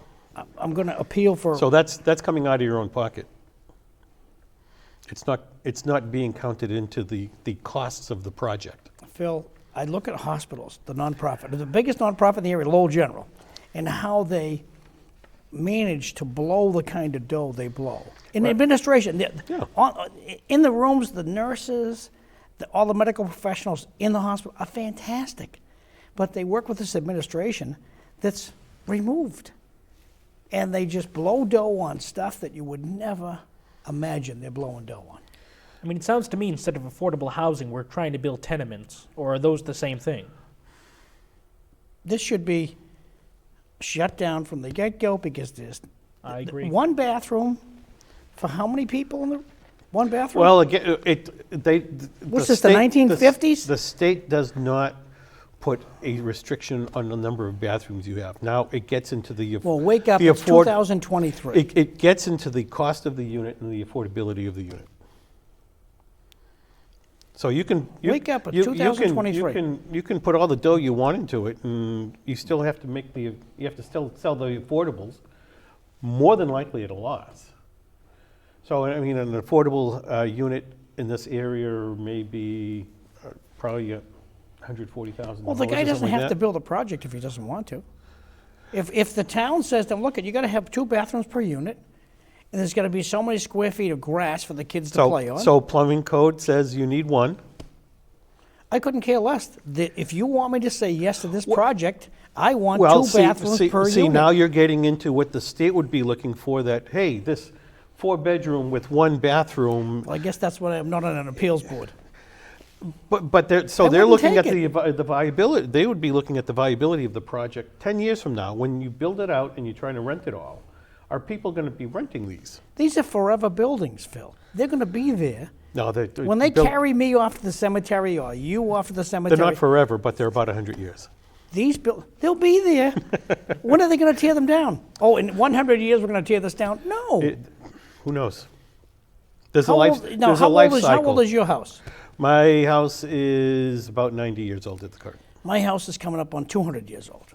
I'm going to appeal for. So that's coming out of your own pocket. It's not being counted into the costs of the project. Phil, I look at hospitals, the nonprofit, the biggest nonprofit in the area, Lowell General, and how they manage to blow the kind of dough they blow. In administration, in the rooms, the nurses, all the medical professionals in the hospital are fantastic. But they work with this administration that's removed. And they just blow dough on stuff that you would never imagine they're blowing dough on. I mean, it sounds to me, instead of affordable housing, we're trying to build tenements. Or are those the same thing? This should be shut down from the get-go because there's I agree. One bathroom for how many people in the one bathroom? Well, again, What's this, the 1950s? The state does not put a restriction on the number of bathrooms you have. Now it gets into the well, wake up, it's 2023. It gets into the cost of the unit and the affordability of the unit. So you can wake up at 2023. You can put all the dough you want into it, and you still have to still sell the affordables, more than likely at a loss. So, I mean, an affordable unit in this area may be probably $140,000. Well, the guy or doesn't something like have to that. build a project if he doesn't want to. If the town says to him, look, you got to have 2 bathrooms per unit, and there's got to be so many square feet of grass for the kids to play on. So plumbing code says you need 1. I couldn't care less. If you want me to say yes to this project, I want Well, 2 bathrooms per see, unit. now you're getting into what the state would be looking for, that, hey, this 4-bedroom with 1 bathroom. Well, I guess that's what I'm not on an appeals board. But they're wouldn't looking at take the viability. They would be looking at the viability of the project 10 years from now. When you build it out and you're trying to rent it all, are people going to be renting these? These are forever buildings, Phil. They're going to be there. No, they're When they built- carry me off to the cemetery or you off to the cemetery, They're not forever, but they're about 100 years. they'll be there. When are they going to tear them down? Oh, in 100 years we're going to tear this down? No. Who knows? There's How a life. old- now, There's how a life old is- cycle. How old is your house? My house is about 90 years old at the current. My house is coming up on 200 years old.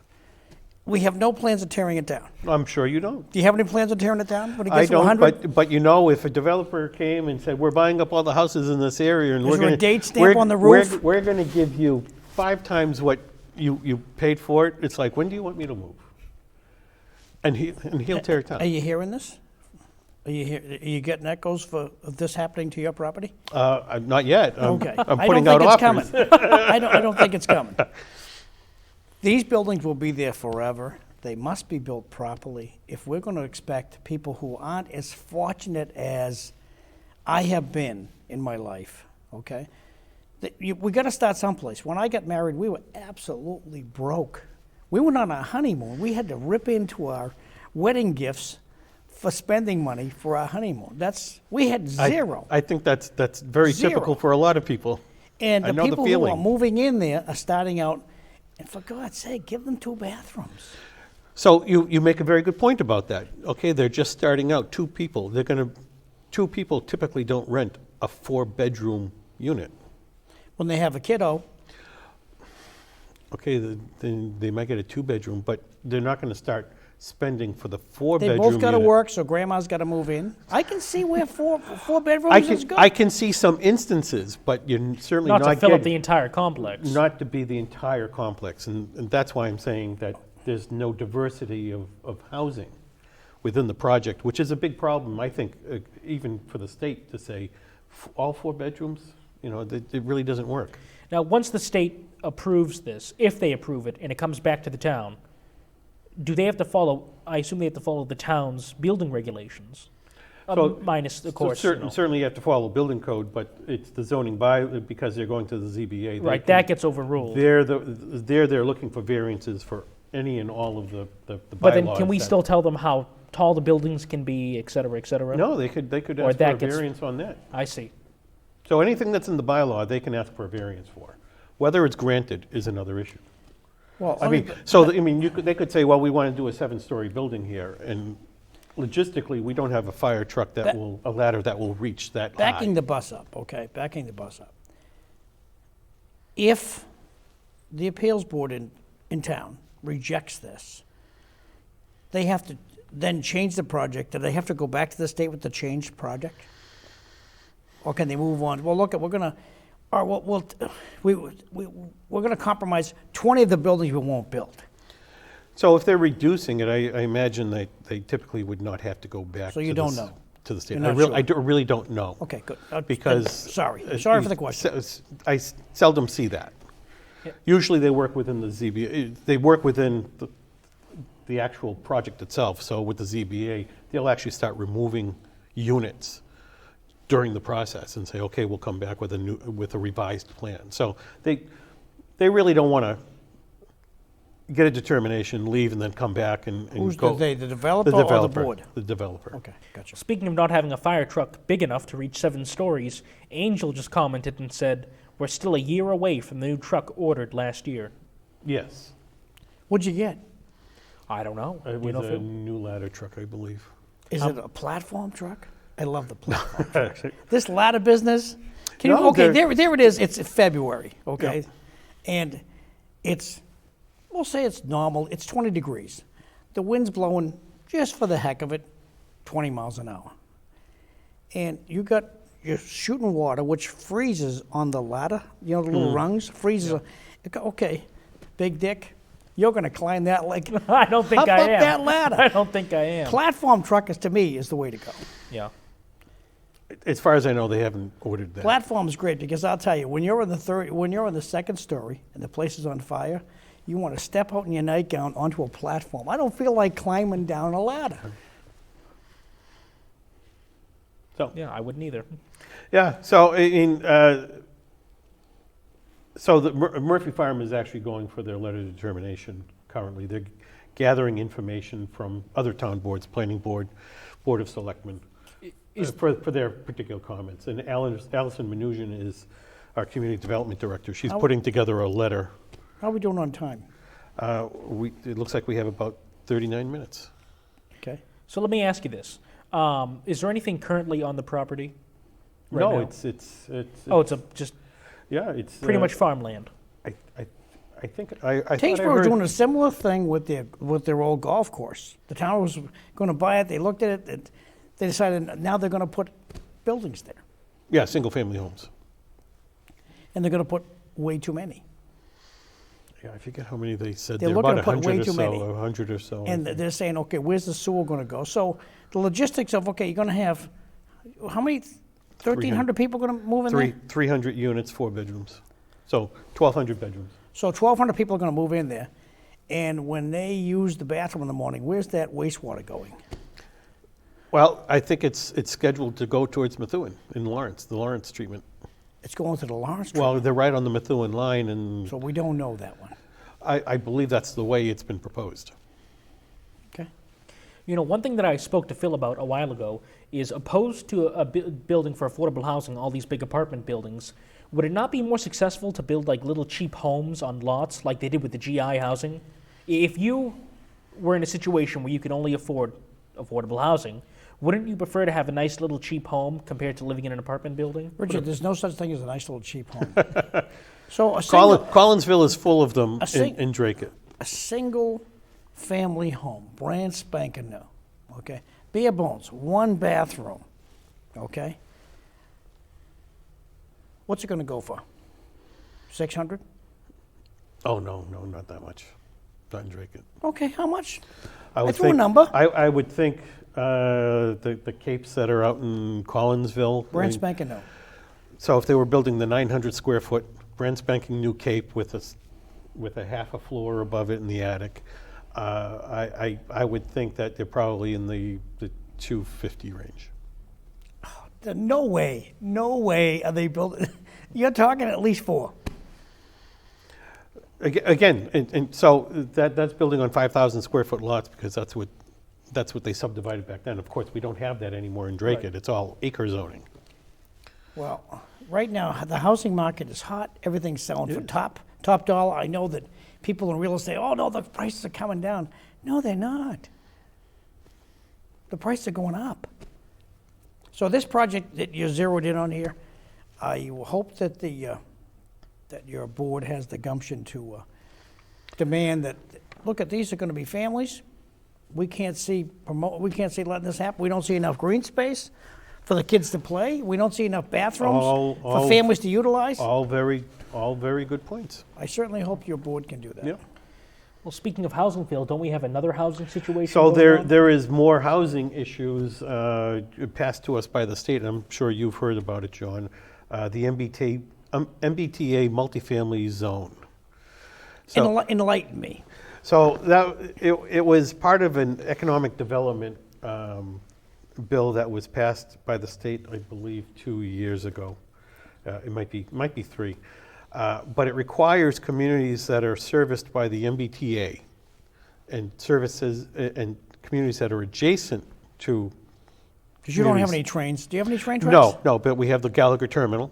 We have no plans of tearing it down. I'm sure you don't. Do you have any plans of tearing it down when it I gets to don't, 100? but you know, if a developer came and said, we're buying up all the houses in this area and Is we're there a going to... date stamp on the roof? We're going to give you 5 times what you paid for it. It's like, when do you want me to move? And he'll tear it Are down. you hearing this? Are you getting echoes of this happening to your property? Not yet. Okay. I'm I putting don't out think offers. it's coming. I don't think it's coming. These buildings will be there forever. They must be built properly. If we're going to expect people who aren't as fortunate as I have been in my life, okay? We got to start someplace. When I got married, we were absolutely broke. We went on our honeymoon. We had to rip into our wedding gifts for spending money for our honeymoon. We had zero. I think that's very Zero. typical for a lot of people. And I the know the people who are feeling. moving in there are starting out, and for God's sake, give them 2 bathrooms. So you make a very good point about that. Okay, they're just starting out, 2 people. 2 people typically don't rent a 4-bedroom unit. When they have a kiddo, Okay, then they might get a 2-bedroom, but they're not going to start spending for the they 4-bedroom both got to unit. work, so grandma's got to move in. I can see where four bedrooms is good. I can see some instances, but you're certainly Not not to fill up getting- the entire complex. not to be the entire complex, and that's why I'm saying that there's no diversity of housing within the project, which is a big problem, I think, even for the state to say all 4 bedrooms, it really doesn't work. Now, once the state approves this, if they approve it, and it comes back to the town, do they have to follow, I assume they have to follow the town's building regulations? So- Minus, of course, Certainly you have to follow building code, but it's the zoning because they're going to the ZBA. right, that gets overruled. They're looking for variances for any and all of the bylaws. But then can we that- still tell them how tall the buildings can be, et cetera, et cetera? No, they could Or ask for that a gets- variance on that. I see. So anything that's in the bylaw, they can ask for a variance for. Whether it's granted is another issue. Well, They could say, well, we want to do a 7-story building here, and logistically, we don't have a fire truck a ladder that will reach that high. backing the bus up, okay, backing the bus up. If the appeals board in town rejects this, they have to then change the project. Do they have to go back to the state with the changed project? Or can they move on? Well, look, we're gonna compromise 20 of the buildings we won't build. So if they're reducing it, I imagine they typically would not have to go back So you don't know? to the state. You're not I really don't know. Okay, good. Because... Sorry for the question. I seldom see that. Usually they work within the ZBA, they work within the actual project itself. So with the ZBA, they'll actually start removing units during the process and say, okay, we'll come back with a revised plan. So they really don't want to get a determination, leave, and then come back and Who's go. the developer or the board? The developer. Okay, gotcha. Speaking of not having a fire truck big enough to reach 7 stories, Angel just commented and said, we're still a year away from the new truck ordered last year. Yes. What'd you get? I don't know. It Do you know, was a Phil? new ladder truck, I believe. Is it a platform truck? I love the platform trucks. This ladder business. Okay, there it is. It's February, okay? Yeah. And we'll say it's normal. It's 20 degrees. The wind's blowing just for the heck of it, 20 miles an hour. and you're shooting water, which freezes on the ladder, the little rungs, freezes. Okay, big dick, you're going to climb that like I don't think up I am. that ladder. I don't think I am. Platform truck to me is the way to go. Yeah. As far as I know, they haven't ordered that. Platform is great because I'll tell you, when you're in the second story and the place is on fire, you want to step out in your nightgown onto a platform. I don't feel like climbing down a ladder. So Yeah, I wouldn't either. yeah, so so the Murphy Farm is actually going for their letter of determination currently. They're gathering information from other town boards, planning board, board of selectmen, for their particular comments. And Allison Mnuchin is our community development director. She's putting together a letter. How are we doing on time? It looks like we have about 39 minutes. Okay. So let me ask you this. Is there anything currently on the property? Right No, now? it's Just yeah, it's pretty much farmland. I think I thought I Tingsboro's heard- doing a similar thing with their old golf course. The town was going to buy it. They looked at it. They decided now they're going to put buildings there, Yeah, single-family homes. and they're going to put way too many. Yeah, I forget how many they said. They're They're looking about to put way 100 or too so, many. 100 or so. I And think. they're saying, okay, where's the sewer going to go? So the logistics of, okay, you're going to have, how many, 1,300 people going to move in there? 300 units, 4 bedrooms. So 1,200 bedrooms. So 1,200 people are going to move in there. And when they use the bathroom in the morning, where's that wastewater going? Well, I think it's scheduled to go towards Methuen in Lawrence, the Lawrence treatment. It's going to the Lawrence Street. Well, they're right on the Methuen line, and So we don't know that one. I believe that's the way it's been proposed. Okay. You know, one thing that I spoke to Phil about a while ago is opposed to a building for affordable housing, all these big apartment buildings. Would it not be more successful to build like little cheap homes on lots like they did with the GI housing? If you were in a situation where you could only afford affordable housing, wouldn't you prefer to have a nice little cheap home compared to living in an apartment building? Richard, there's no such thing as a nice little cheap home. So a single, Collinsville is full of them sing- in Dracut. a single family home, brand spanking new, okay? Bare bones, 1 bathroom, okay? What's it gonna go for? 600? Oh, no, not that much. Not in Dracut. Okay, how much? I would threw a think- number. I would think the capes that are out in Collinsville. Brand I mean, spanking new. So if they were building the 900 square foot brand spanking new cape with a half a floor above it in the attic, I would think that they're probably in the 250 range. No way are they building, you're talking at least 4. Again, and so that's building on 5,000 square foot lots because that's what they subdivided back then. Of course, we don't have that anymore in Dracut. Right. It's all acre zoning. Well, right now, the housing market is hot. Everything's selling for top dollar. I know that people in real estate, oh no, the prices are coming down. No, they're not. The prices are going up. So this project that you zeroed in on here, I hope that that your board has the gumption to demand that, look, at these are going to be families. We can't see letting this happen. We don't see enough green space for the kids to play. We don't see enough bathrooms for families to utilize. All very good points. I certainly hope your board can do that. Yep. Well, speaking of housing, Phil, don't we have another housing situation? So going on? there is more housing issues passed to us by the state. I'm sure you've heard about it, John. The MBTA multifamily zone. So, Enlighten me. so it was part of an economic development bill that was passed by the state, I believe, 2 years ago. It might be 3. But it requires communities that are serviced by the MBTA and services and communities that are adjacent to. Because you don't have communities. any trains. Do you have any train tracks? No, but we have the Gallagher Terminal.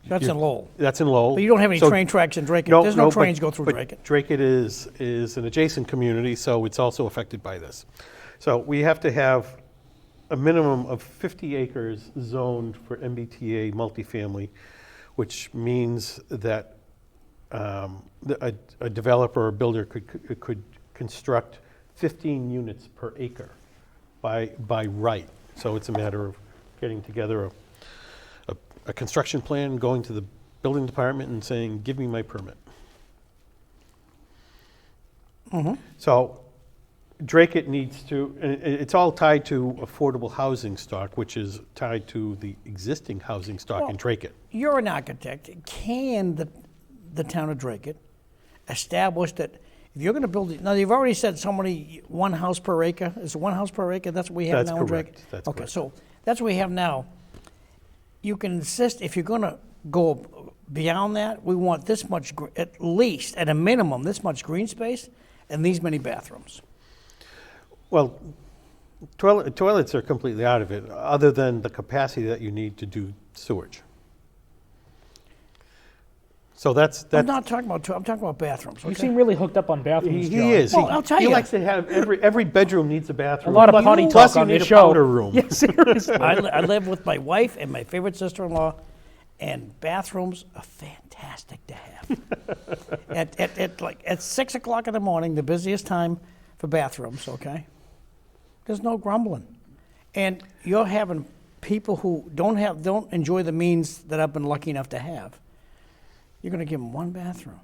That's in Lowell. That's in Lowell. But you don't have any So- train tracks in Dracut. No, There's no no, trains but- go through but Dracut. Dracut is an adjacent community, so it's also affected by this. So we have to have a minimum of 50 acres zoned for MBTA multifamily, which means that a developer or builder could construct 15 units per acre by right. So it's a matter of getting together a construction plan, going to the building department and saying, give me my permit. So Dracut needs to, and it's all tied to affordable housing stock, which is tied to the existing housing stock in Dracut. You're an architect. Can the town of Dracut establish that if you're going to build, now you've already said so many 1 house per acre. Is it 1 house per acre? That's what we have That's now correct. in Dracut? That's okay, correct. so that's what we have now. You can insist if you're going to go beyond that, we want this much, at least, at a minimum, this much green space and these many bathrooms. Well, toilets are completely out of it, other than the capacity that you need to do sewage. So that's I'm not talking about, I'm talking about bathrooms. You okay? seem really hooked up on bathrooms, he John. is. Well, I'll tell he you. likes to have every bedroom needs a A bathroom. lot of potty Plus talk on you need this a show. powder room. Yeah, seriously. I live with my wife and my favorite sister-in-law, and bathrooms are fantastic to have. at 6 o'clock in the morning, the busiest time for bathrooms. Okay, there's no grumbling, and you're having people who don't enjoy the means that I've been lucky enough to have. You're going to give them 1 bathroom.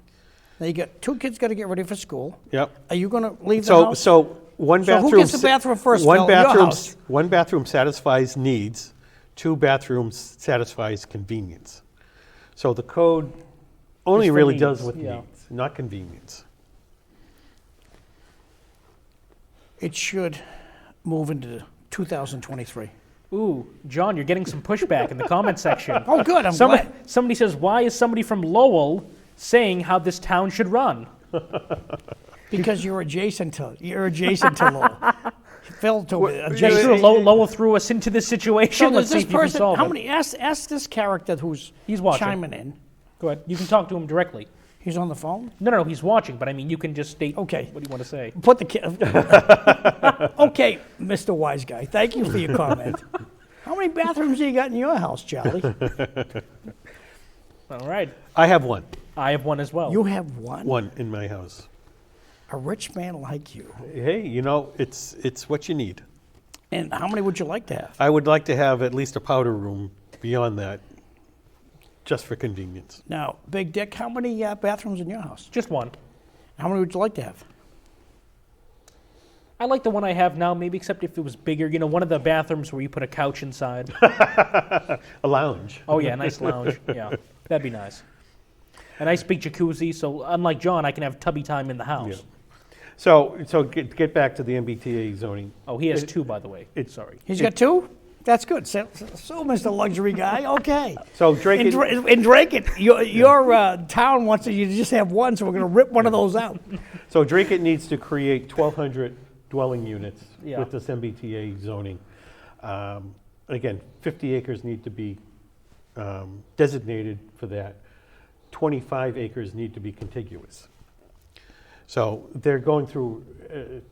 Now you got 2 kids got to get ready for school. Yep. Are you going to leave the So house? so one So bathroom. who gets the bathroom first, One Phil? Your bathroom. house. One bathroom satisfies needs. 2 bathrooms satisfies convenience. So the code only It's for really does needs, with yeah. needs, not convenience. It should move into 2023. Ooh, John, you're getting some pushback in the comment section. Oh, good. I'm Somebody, glad. somebody says, why is somebody from Lowell saying how this town should run? Because you're adjacent to Lowell. Phil told me. That's adjacent. true. Lowell threw us into this situation. So Let's there's see this if you can person. solve How it. many? Ask this character who's He's watching. chiming in. Go ahead. You can talk to him directly. He's on the phone. No, he's watching, but I mean, you can just state Okay. what do you want to say. Put the Okay, Mr. Wise Guy. Thank you for your comment. How many bathrooms do you got in your house, Charlie? All right. I have one. I have one as well. You have one. One in my house. A rich man like you. Hey, it's what you need. And how many would you like to have? I would like to have at least a powder room beyond that, just for convenience. Now, Big Dick, how many bathrooms in your house? Just one. How many would you like to have? I like the one I have now, maybe except if it was bigger. You know, one of the bathrooms where you put a couch inside. A lounge. Oh, yeah, a nice lounge. Yeah, that'd be nice. A nice big jacuzzi, so unlike John, I can have tubby time in the house. Yeah. So get back to the MBTA zoning. Oh, he has 2, by the way. Sorry. He's got 2? That's good. So, Mr. Luxury Guy, okay. So Dracut, In Dracut, your town wants you to just have 1, so we're going to rip one of those out. so Dracut needs to create 1,200 dwelling units Yeah. with this MBTA zoning. Again, 50 acres need to be designated for that. 25 acres need to be contiguous. So they're going through.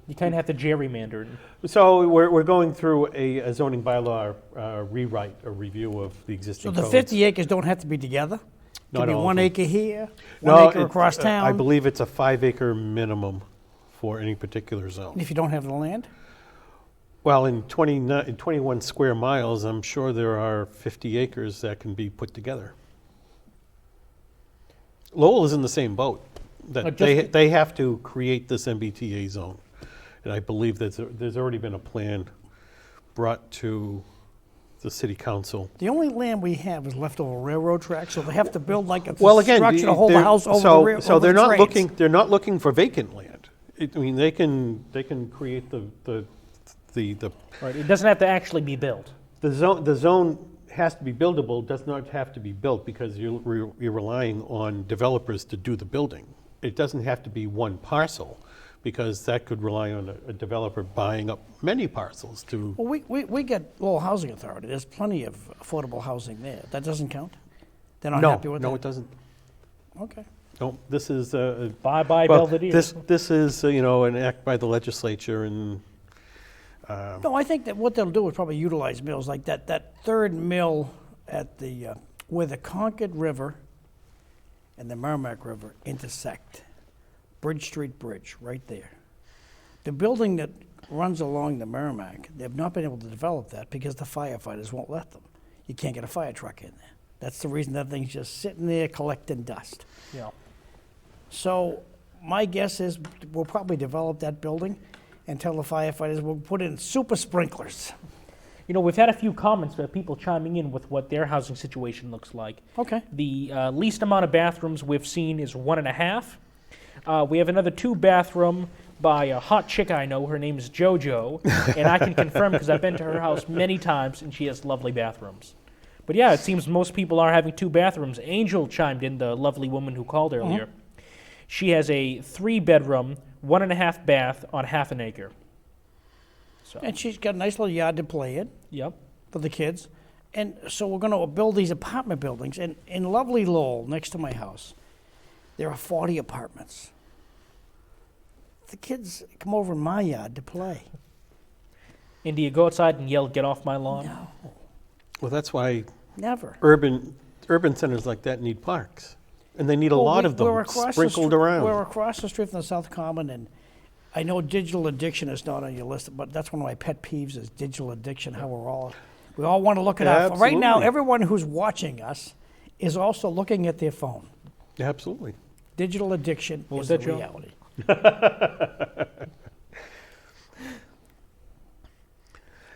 You kind of have to gerrymander. So we're going through a zoning bylaw rewrite, a review of the So existing the codes. 50 acres don't have to be together? Not Could be all of 1 them. acre here, 1 No, acre across town? I believe it's a 5 acre minimum for any particular zone. If you don't have the land? Well, in 21 square miles, I'm sure there are 50 acres that can be put together. Lowell is in the same boat. That they have to create this MBTA zone. And I believe there's already been a plan brought to the city council. The only land we have is leftover railroad tracks, so they have to build like a Well, again, structure to hold the house over so the rail. so over they're the not trains. looking. They're not looking for vacant land. I mean, they can create the Right. It doesn't have to actually be built. The zone has to be buildable, does not have to be built because you're relying on developers to do the building. It doesn't have to be one parcel because that could rely on a developer buying up many parcels to. Well, we get Lowell Housing Authority. There's plenty of affordable housing there. That doesn't count? They're not happy with that? No, it doesn't. Okay. No, this is Bye-bye well, Belvedere. this is an act by the legislature and. No, I think that what they'll do is probably utilize mills like that third mill at the where the Concord River and the Merrimack River intersect. Bridge Street Bridge, right there. The building that runs along the Merrimack, they've not been able to develop that because the firefighters won't let them. You can't get a fire truck in there. That's the reason that thing's just sitting there collecting dust. Yeah. So my guess is we'll probably develop that building and tell the firefighters we'll put in super sprinklers. You know, we've had a few comments about people chiming in with what their housing situation looks like. Okay. The least amount of bathrooms we've seen is 1.5. We have another 2-bathroom by a hot chick I know. Her name is JoJo, and I can confirm because I've been to her house many times, and she has lovely bathrooms. But yeah, it seems most people are having 2 bathrooms. Angel chimed in, the lovely woman who called earlier. She has a 3-bedroom, 1.5 bath on half an acre. So. And she's got a nice little yard to play in. Yep. For the kids. And so we're going to build these apartment buildings. And in lovely Lowell, next to my house, there are 40 apartments. The kids come over in my yard to play. And do you go outside and yell, "Get off my lawn"? No. Well, that's why Never. urban centers like that need parks. And they need a lot of them sprinkled around. We're across the street from the South Common, and I know digital addiction is not on your list, but that's one of my pet peeves is digital addiction, how we all want to look at our phone. Right now, Absolutely. everyone who's watching us is also looking at their phone. Absolutely. Digital addiction What was is that, the Joe? reality.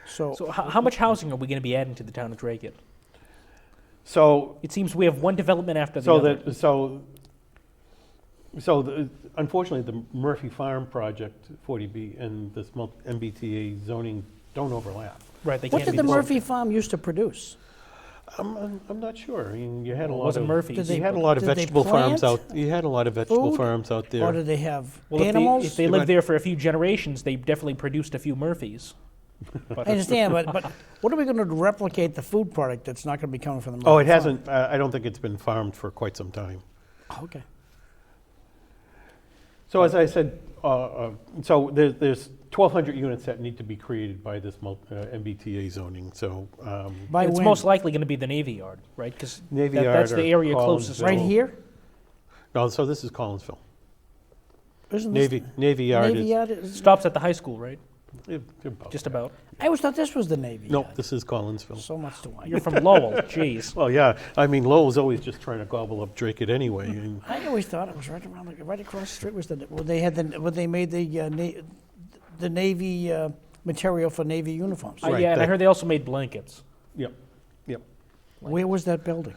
So how much housing are we going to be adding to the town of Dracut? So It seems we have one development after the other. Unfortunately, the Murphy Farm project, 40B, and this MBTA zoning don't overlap. Right, they What can't did the be Murphy Farm used to produce? I'm not sure. I mean, you had a Well, it lot wasn't of Murphy's. You had a lot of Did they vegetable farms plant out. You had a lot of vegetable food? farms out Or there. did they have Well, animals? if they lived there for a few generations, they definitely produced a few Murphys. But I understand, but what are we going to replicate the food product that's not going to be coming from the Murphy Oh, it Farm? hasn't. I don't think it's been farmed for quite some time. Okay. So as I said, so there's 1,200 units that need to be created by this MBTA zoning. So By it's when? most likely going to be the Navy Yard, right? Because Navy that's Yard the or area closest. Collinsville. Right here? no, so this is Collinsville. Isn't this Navy Yard Navy is Yard? Is- Stops at the high school, right? about Just there. about. I always thought this was the Navy No, Yard. this is Collinsville. So much to You're wine. from Lowell. Jeez. Well, yeah. I mean, Lowell's always just trying to gobble up Dracut anyway. And I always thought it was right around, right across the street was when they had when they made the Navy material for Navy uniforms. Right, Yeah, and I that- heard they also made blankets. yep. Where was that building?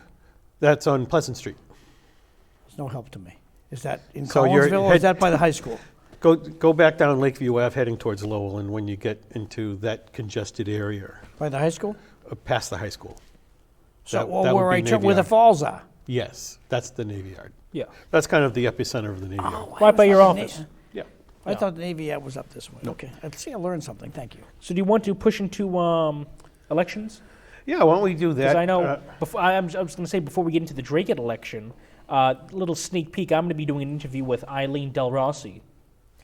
That's on Pleasant Street. There's no help to me. Is that in So you're Collinsville or is that by the high school? Go back down Lakeview Ave heading towards Lowell, and when you get into that congested area, By the high school? past the high school. So That would where be I Navy where the Yard. falls are. Yes, that's the Navy Yard. Yeah. That's kind of the epicenter of the Navy Yard. Oh, Right by your thought the office. Yeah. I thought the Navy Yard was up this way. Okay. I see I learned something. Thank you. So do you want to push into elections? Yeah, why don't we do that? Because I know, I was going to say, before we get into the Dracut election, little sneak peek, I'm going to be doing an interview with Eileen Del Rossi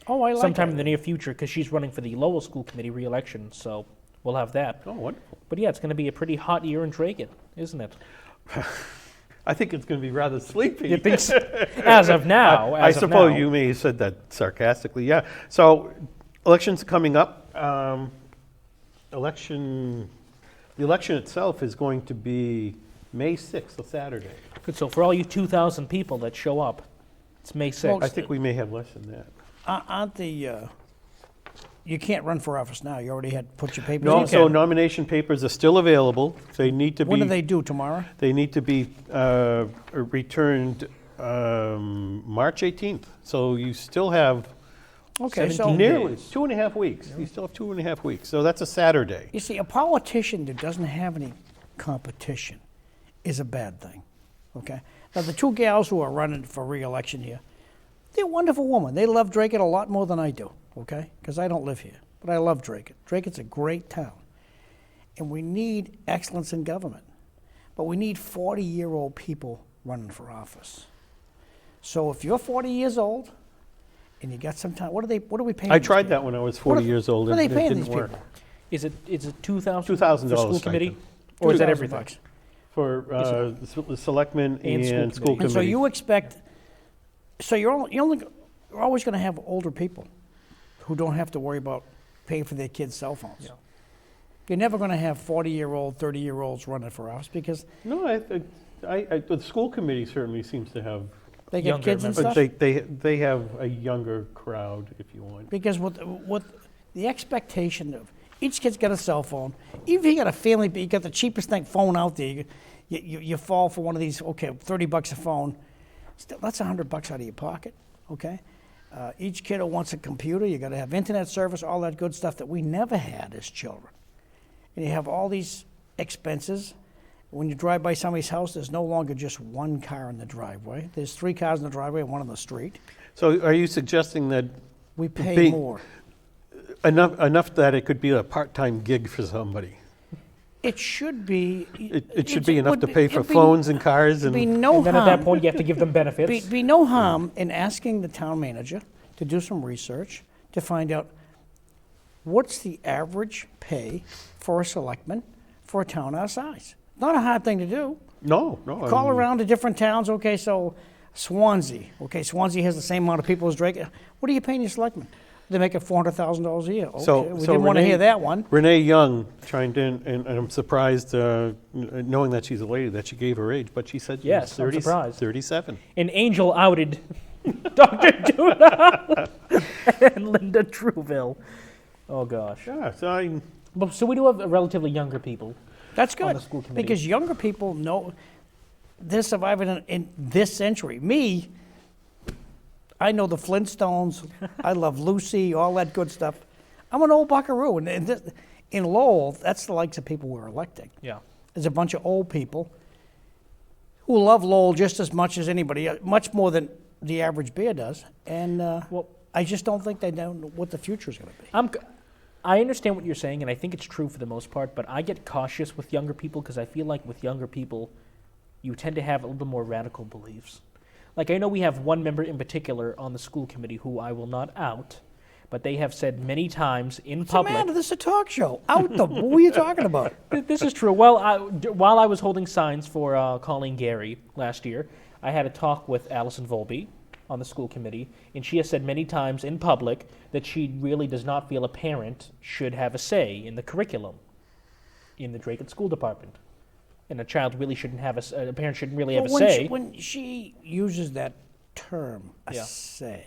Oh, I like sometime that. in the near future because she's running for the Lowell School Committee re-election, so we'll have that. Oh, wonderful. But yeah, it's going to be a pretty hot year in Dracut, isn't it? I think it's going to be rather sleepy. You think so? As of now. I as of suppose now. you may have said that sarcastically. Yeah. So, elections coming up. The election itself is going to be May 6th, a Saturday. Good, so for all you 2,000 people that show up, it's May 6th. I think we may have less than that. Aren't the you can't run for office now. You already had put your papers No, in. so nomination papers are still available. They need to When be. do they do tomorrow? They need to be returned March 18th. So you still have Okay, so nearly 2.5 weeks. You still have 2.5 weeks. So that's a Saturday. you see, a politician that doesn't have any competition is a bad thing. Okay. Now the two gals who are running for re-election here, they're wonderful women. They love Dracut a lot more than I do. Okay, because I don't live here, but I love Dracut. Dracut's a great town, and we need excellence in government, but we need 40-year-old people running for office. So if you're 40 years old and you got some time, what are we paying? I these tried people? that when I was 40 years old, What are and they it paying didn't these work. people? Is it $2,000? $2,000 for school committee, stipend. or is that $2,000 everything? bucks. For the selectmen And school and school committee. committee. And so you expect, so you're always going to have older people who don't have to worry about pay for their kids' cell phones. Yeah. You're never going to have 40-year-old, 30-year-olds running for office because No, the school committee certainly seems to have, they get Younger kids and but stuff. they have a younger crowd, if you want. Because what the expectation of each kid's got a cell phone. Even if you got a family, but you got the cheapest thing phone out there, you fall for one of these. Okay, $30 a phone. Still, that's $100 out of your pocket. Okay. Each kid who wants a computer, you got to have internet service, all that good stuff that we never had as children. And you have all these expenses. When you drive by somebody's house, there's no longer just one car in the driveway. There's 3 cars in the driveway and one on the street. So are you suggesting that We pay more. enough that it could be a part-time gig for somebody? It should be. It should be enough would to pay for it'd be- phones and cars Be and, no And then harm. at that point, you have to give them benefits. Be no harm in asking the town manager to do some research to find out what's the average pay for a selectman for a town our size. Not a hard thing to do. no. Call around to different towns. Okay, so Swansea. Okay, Swansea has the same amount of people as Drake. What are you paying your selectmen? They're making $400,000 a year. Okay, we didn't want to hear that one. Renee Young chimed in, and I'm surprised, knowing that she's a lady, that she gave her age, but she said she Yes, was I'm surprised. 37. An Angel outed Dr. Duna and Linda Truville. Oh, gosh. Yeah, so So we do have relatively younger people. That's On good the school committee. because younger people know they're surviving in this century. Me, I know the Flintstones. I love Lucy, all that good stuff. I'm an old buckaroo, and in Lowell, that's the likes of people we're electing. Yeah. There's a bunch of old people who love Lowell just as much as anybody, much more than the average bear does. And I just don't think they know what the future is going to be. I understand what you're saying, and I think it's true for the most part, but I get cautious with younger people because I feel like with younger people, you tend to have a little bit more radical beliefs. Like, I know we have one member in particular on the school committee who I will not out, but they have said many times in public. What's the matter? This is a talk show. Out them. What were you talking about? This is true. Well, while I was holding signs for Colleen Gary last year, I had a talk with Allison Volpe on the school committee, and she has said many times in public that she really does not feel a parent should have a say in the curriculum in the Dracut School Department. And a child really shouldn't have a parent shouldn't really have a say. When she uses that term, a Yeah. say,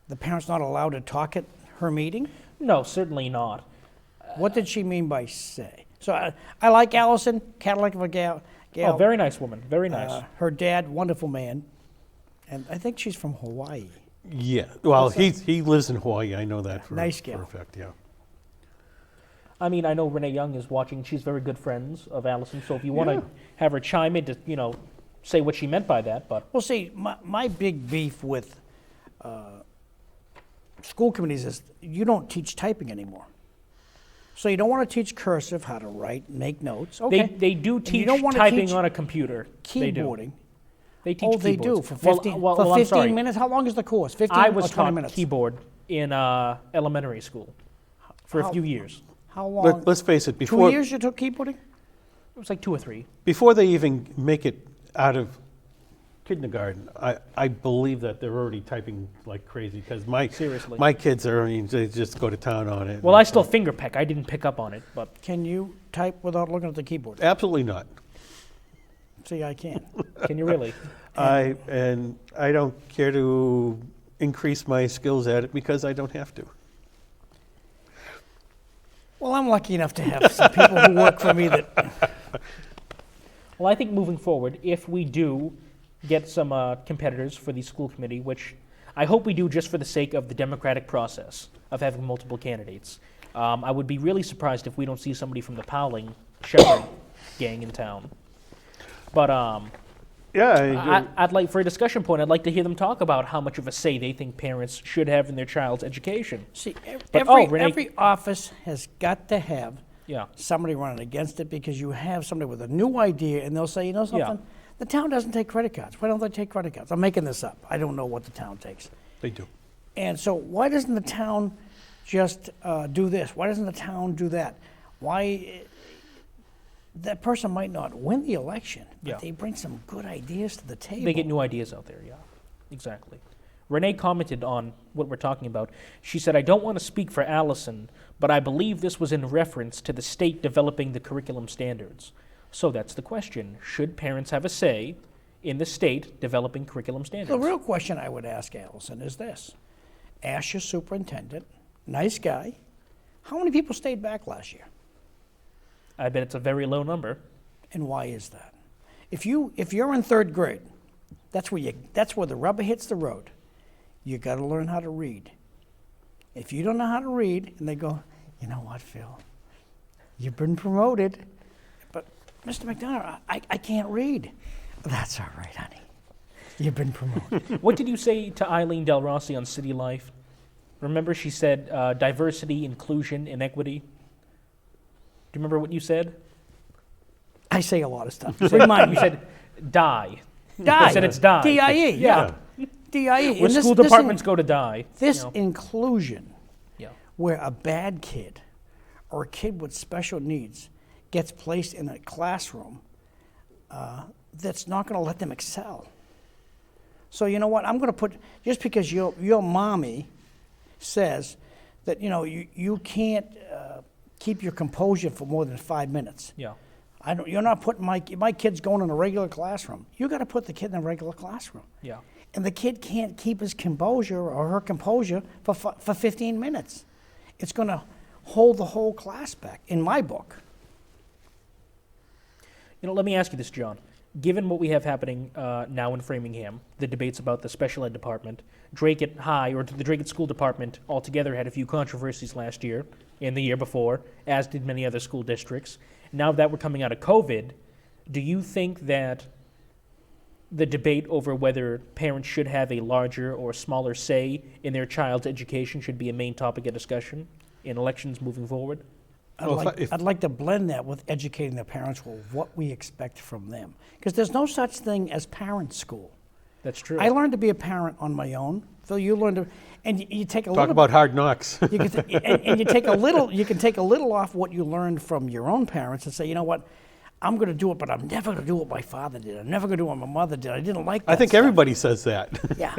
the parent's not allowed to talk at her meeting? No, certainly not. What did she mean by say? So I like Allison, Cadillac of a gal. Oh, very nice woman. Very nice. Her dad, wonderful man. And I think she's from Hawaii. yeah. Well, he lives in Hawaii. I know that for Nice a gal. fact, yeah. I mean, I know Renee Young is watching. She's very good friends of Allison, so if you want to have her chime in to, say what she meant by that, but Well, see, my big beef with school committees is you don't teach typing anymore. So you don't want to teach cursive, how to write, make notes. Okay. they do And you teach don't wanna typing teach on a computer. They do. keyboarding. They teach Oh, they do keyboards. for Well, 15, well, for I'm 15 sorry. minutes? How long is the course? 15 I or was 20 taught minutes? keyboard in elementary school for a How- few years. How long? Let's face it, 2 before years you took keyboarding? It was like 2 or 3. before they even make it out of kindergarten, I believe that they're already typing like crazy because Seriously. my kids are, they just go to town on it. Well, I still finger peck. I didn't pick up on it, but Can you type without looking at the keyboard? Absolutely not. See, I can't. can you really? I don't care to increase my skills at it because I don't have to. Well, I'm lucky enough to have some people who work for me that. Well, I think moving forward, if we do get some competitors for the school committee, which I hope we do just for the sake of the democratic process of having multiple candidates, I would be really surprised if we don't see somebody from the Powling Shepherd gang in town. But Yeah, I'd like, for a discussion point, I'd like to hear them talk about how much of a say they think parents should have in their child's education. See, But, Renee- every office has got to have Yeah. somebody running against it because you have somebody with a new idea and they'll say, you know something? Yeah. The town doesn't take credit cards. Why don't they take credit cards? I'm making this up. I don't know what the town takes. they do. And so why doesn't the town just do this? Why doesn't the town do that? Why that person might not win the election, but Yeah. they bring some good ideas to the table. They get new ideas out there, yeah. Exactly. Renee commented on what we're talking about. She said, I don't want to speak for Allison, but I believe this was in reference to the state developing the curriculum standards. So that's the question. Should parents have a say in the state developing curriculum standards? The real question I would ask Allison is this. Ask your superintendent, nice guy, how many people stayed back last year? I bet it's a very low number. And why is that? If you're in third grade, that's where the rubber hits the road. You got to learn how to read. If you don't know how to read, and they go, you know what, Phil, you've been promoted, but Mr. McDonough, I can't read. That's all right, honey. You've been promoted. What did you say to Eileen Del Rossi on City Life? Remember she said diversity, inclusion, and equity? Do you remember what you said? I say a lot of stuff. Remind me. You said die. Die. You said it's die. D-I-E, yeah. D-I-E. Where school departments go to die. This inclusion, Yeah. where a bad kid or a kid with special needs gets placed in a classroom that's not going to let them excel. So you know what? I'm going to put, just because your mommy says that, you can't keep your composure for more than 5 minutes. Yeah. You're not putting my kid's going in a regular classroom. You got to put the kid in a regular classroom. Yeah. And the kid can't keep his composure or her composure for 15 minutes. It's going to hold the whole class back, in my book. Let me ask you this, John. Given what we have happening now in Framingham, the debates about the special ed department, Dracut High, or the Dracut School Department altogether had a few controversies last year and the year before, as did many other school districts. Now that we're coming out of COVID, do you think that the debate over whether parents should have a larger or smaller say in their child's education should be a main topic of discussion in elections moving forward? I'd like to blend that with educating the parents with what we expect from them. Because there's no such thing as parent school. That's true. I learned to be a parent on my own. Phil, you learned to, and you take a little. Talk about hard knocks. You can take a little. You can take a little off what you learned from your own parents and say, you know what, I'm going to do it, but I'm never going to do what my father did. I'm never going to do what my mother did. I didn't like that. I think stuff. everybody says that. Yeah.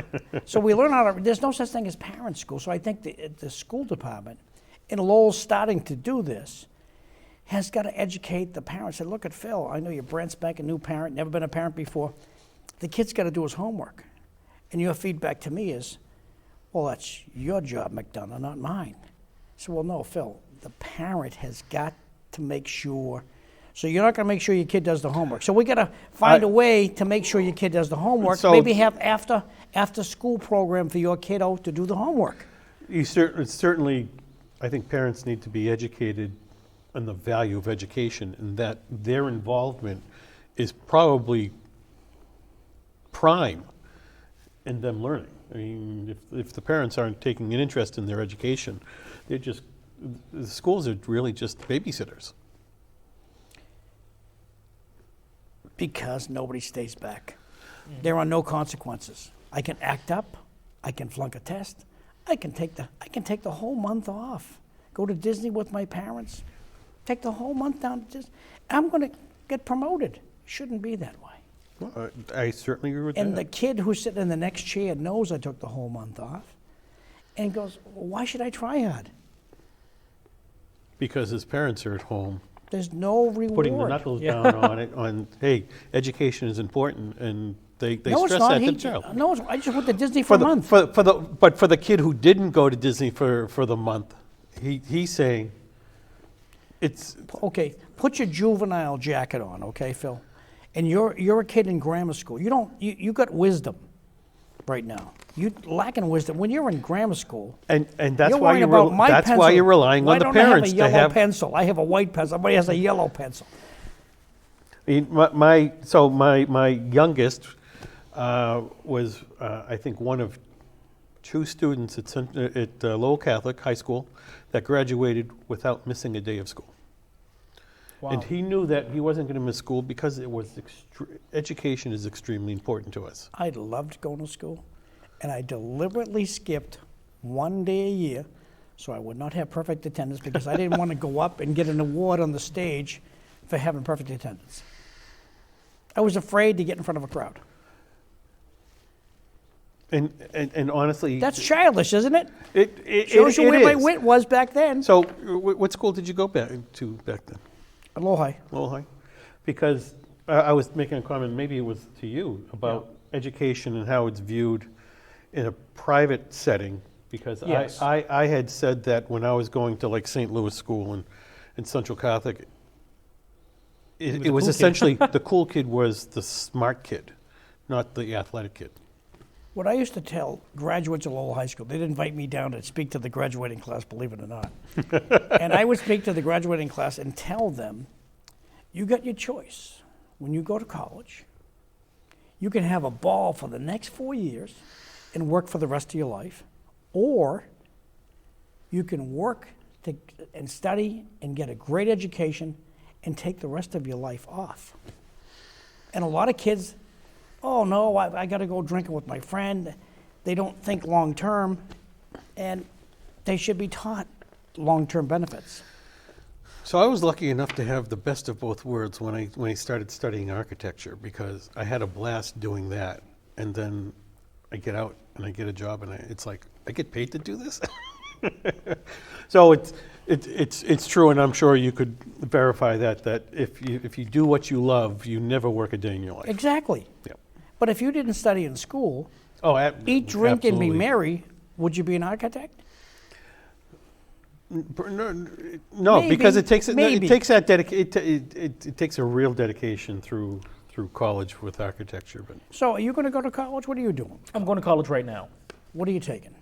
So we learn how to. There's no such thing as parent school. So I think the school department, and Lowell's starting to do this, has got to educate the parents. Say, look at Phil. I know you're brand spanking new parent, never been a parent before. The kid's got to do his homework. And your feedback to me is, well, that's your job, McDonough, not mine. So, well, no, Phil, the parent has got to make sure. So you're not going to make sure your kid does the homework. So we got to find a way to make sure your kid does the homework. So maybe have after school program for your kiddo to do the homework. Certainly, I think parents need to be educated on the value of education, and that their involvement is probably prime in them learning. I mean, if the parents aren't taking an interest in their education, the schools are really just babysitters. Because nobody stays back. There are no consequences. I can act up. I can flunk a test. I can take the whole month off. Go to Disney with my parents. Take the whole month down to Disney. I'm going to get promoted. Shouldn't be that way. Well, I certainly agree with that. And the kid who's sitting in the next chair knows I took the whole month off and goes, well, why should I try hard? Because his parents are at home There's no reward. putting the knuckles down on it, hey, education is important, and they No, it's stress not. that to the child. No, I just went to Disney for a month. But for the kid who didn't go to Disney for the month, he's saying it's Okay, put your juvenile jacket on, okay, Phil? And you're a kid in grammar school. You got wisdom right now. You lacking wisdom. When you're in grammar school, and that's you're why worrying about my that's pencil. why you're relying on the parents I don't have a to yellow have. pencil. I have a white pencil. Somebody has a yellow pencil. I mean, my youngest was I think one of two students at Lowell Catholic High School that graduated without missing a day of school. Wow. And he knew that he wasn't going to miss school because it was education is extremely important to us. I loved going to school, and I deliberately skipped one day a year so I would not have perfect attendance because I didn't want to go up and get an award on the stage for having perfect attendance. I was afraid to get in front of a crowd. And honestly, That's childish, isn't it? it Shows you it where my is. wit was back then. So, what school did you go back to back then? Lowell High. Lowell High? Because I was making a comment, maybe it was to you, about education and how it's viewed in a private setting. Because Yes. I had said that when I was going to like St. Louis School and Central Catholic, it was cool kid. essentially the cool kid was the smart kid, not the athletic kid. What I used to tell graduates of Lowell High School, they'd invite me down to speak to the graduating class, believe it or not. And I would speak to the graduating class and tell them, you got your choice. When you go to college, you can have a ball for the next 4 years and work for the rest of your life, or you can work and study and get a great education and take the rest of your life off. And a lot of kids, oh no, I got to go drinking with my friend. They don't think long term, and they should be taught long term benefits. So I was lucky enough to have the best of both worlds when I started studying architecture, because I had a blast doing that, and then I get out and I get a job, and it's like I get paid to do this. So it's true, and I'm sure you could verify that if you do what you love, you never work a day in your life. Exactly. Yep. But if you didn't study in school, Oh, eat, drink, and be absolutely. merry, would you be an architect? No, Maybe, because it takes maybe. it takes that it takes a real dedication through college with architecture. But So are you going to go to college? What are you doing? I'm going to college right now. What are you taking?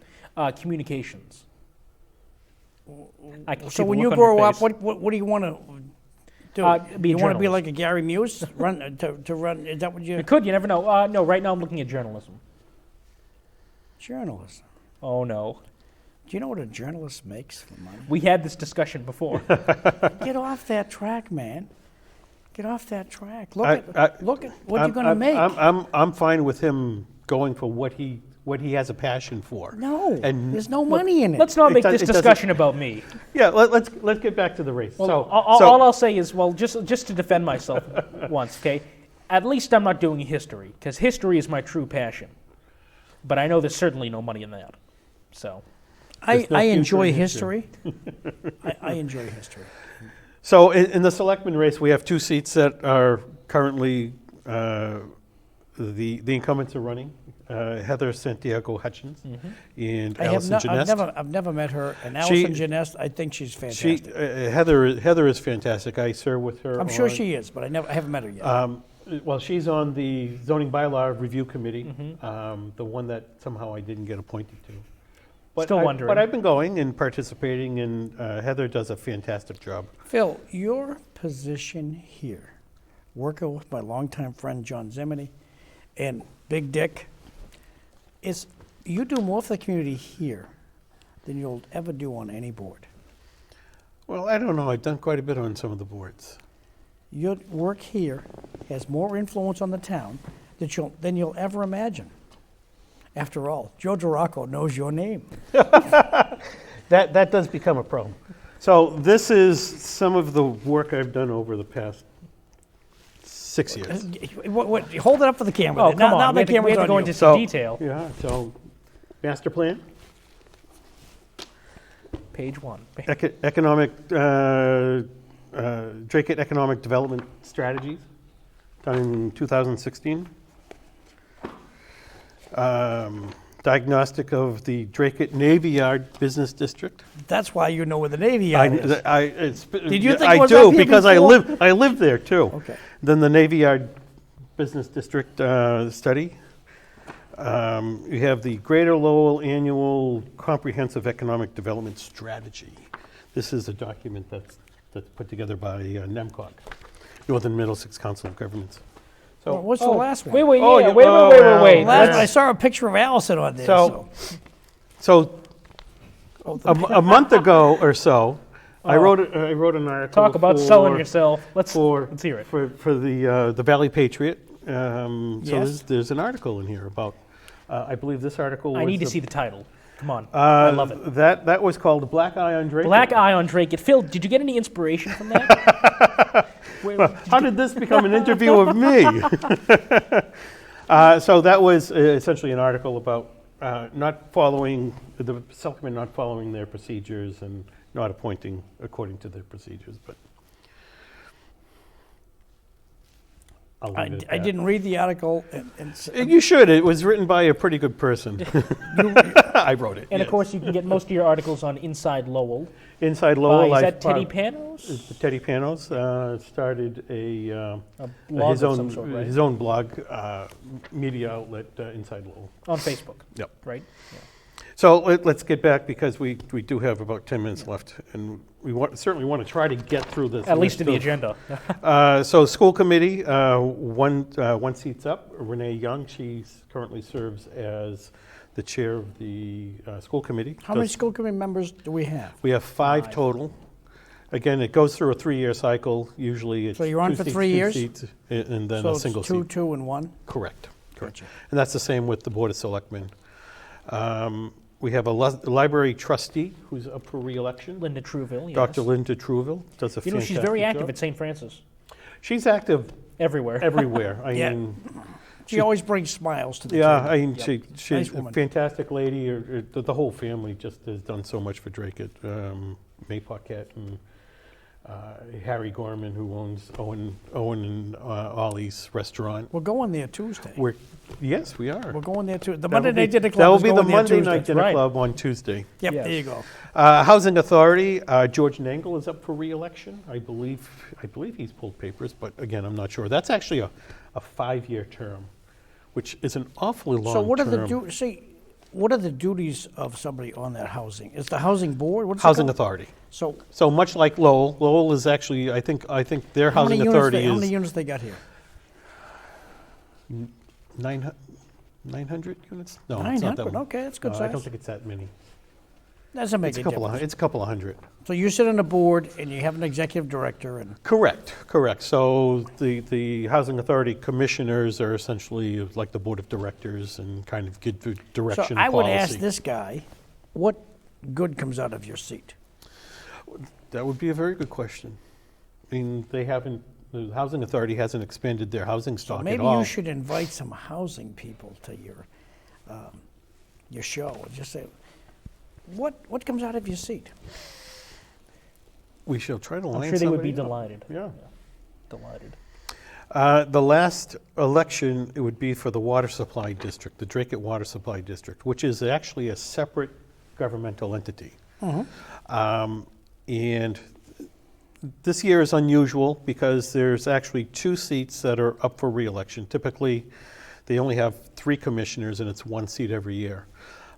Communications. I can see So the when look you on your grow up, face. what do you want to do? Be a You want to be journalist. like a Gary Muse? Run to run? Is that what you? You could, you never know. No, right now I'm looking at journalism. Journalism. Oh no. Do you know what a journalist makes for money? We had this discussion before. Get off that track, man. Get off that track. Look I- at what you're going to make. I'm fine with him going for what he has a passion for. No, And there's no money in it. Let's not It make does- this it doesn't- discussion about me. Yeah, let's get back to the race. Well, So all I'll say is, well, just to defend myself once, okay? At least I'm not doing history, because history is my true passion. But I know there's certainly no money in that. So, There's no I future enjoy in history. I enjoy history. So in the selectman race, we have two seats that are currently the incumbents are running. Heather Santiago Hutchins and Allison Janest. I've never met her, and She- Allison Janest, I think she's fantastic. Heather is fantastic. I serve with her. I'm sure on- she is, but I haven't met her yet. Well, she's on the zoning bylaw review committee, the one that somehow I didn't get appointed to. But Still wondering. But I've been going and participating, and Heather does a fantastic job. Phil, your position here, working with my longtime friend John Zimini and Big Dick, is you do more for the community here than you'll ever do on any board. Well, I don't know. I've done quite a bit on some of the boards. Your work here has more influence on the town than you'll ever imagine. After all, Joe Dracut knows your name. That does become a problem. So this is some of the work I've done over the past 6 years. Hold it up for the camera. oh, then. come Now on. the We have camera's to on go you. into some detail. Yeah, so master plan, Page 1. economic, Dracut Economic Development Strategies, done in 2016. Diagnostic of the Dracut Navy Yard Business District. That's why you know where the Navy Yard is. Did you think it I was do up here because before? I live there too. Okay. Then the Navy Yard Business District study. You have the Greater Lowell Annual Comprehensive Economic Development Strategy. This is a document that's put together by NEMCOG, Northern Middlesex Council of Governments. So What's the last one? Wait, Oh, yeah, you- wait, oh, wait, well, wait. Last, I saw a picture of Allison on there. So- So, a month ago or so, I wrote an article. Talk about selling yourself. Let's For hear it. for the Valley Patriot. So Yes. there's an article in here about. I believe this article. I was need to the- see the title. Come on. I love it. That was called Black Eye on Dracut. Black Eye on Dracut. Phil, did you get any inspiration from that? How did this become an interview of me? So that was essentially an article about not following, the selectmen not following their procedures and not appointing according to their procedures, but I'll leave it at I that. didn't read the article. You should. It was written by a pretty good person. I wrote it. And of course, you can get most of your articles on Inside Lowell. Inside Lowell. Is I've that Teddy prob- Panos? Teddy Panos started a blog his of own some sort, right? his own blog media outlet Inside Lowell. On Facebook. Yep. Right? Yeah. So let's get back because we do have about 10 minutes left, and we certainly want to try to get through this. At least to the list agenda. of- So school committee, one seat's up. Renee Young, she currently serves as the chair of the school committee. How many school committee members do we have? We have five total. Again, it goes through a 3-year cycle. Usually it's So you're on two for seats, 3 two years? seats, and then So a it's single two, seat. 2, and 1? Correct. Gotcha. And that's the same with the Board of Selectmen. We have a library trustee who's up for re-election. Linda Trouville, yes. Dr. Linda Trouville does a You know, fantastic she's very active job. at St. Francis. She's active Everywhere. everywhere. I Yeah. mean, She always brings smiles to the yeah, table. I mean, she's Nice a woman. fantastic lady. The whole family just has done so much for Dracut. May Paquette and Harry Gorman, who owns Owen and Ollie's restaurant. We're going there Tuesday. Yes, we are. We're going there too. The That Monday will be- night dinner That club will is be the going there Monday Tuesday. night dinner Right. club on Tuesday. Yep, Yes. there you go. Housing Authority, George Nangle is up for re-election. I believe he's pulled papers, but again, I'm not sure. That's actually a 5-year term, which is an awfully long So what are term. what are the duties of somebody on that housing? Is the housing board? What's it Housing called? Authority. So much like Lowell is actually, I think their how many housing units authority how many is units they got here? 900 units? No, it's not that 900, one. okay, that's good I size. don't think it's that many. Doesn't make It's a a couple difference. it's a couple of hundred. So you sit on a board and you have an executive director and Correct. So the Housing Authority commissioners are essentially like the board of directors and kind of give the so direction, I would policy. ask this guy, what good comes out of your seat? That would be a very good question. I mean, the Housing Authority hasn't expanded their housing stock at Maybe all. you should invite some housing people to your show and just say, what comes out of your seat? We shall try to line I'm sure they would be somebody up. delighted. Yeah. Delighted. The last election, it would be for the water supply district, the Dracut Water Supply District, which is actually a separate governmental entity. And this year is unusual because there's actually 2 seats that are up for re-election. Typically, they only have 3 commissioners, and it's 1 seat every year.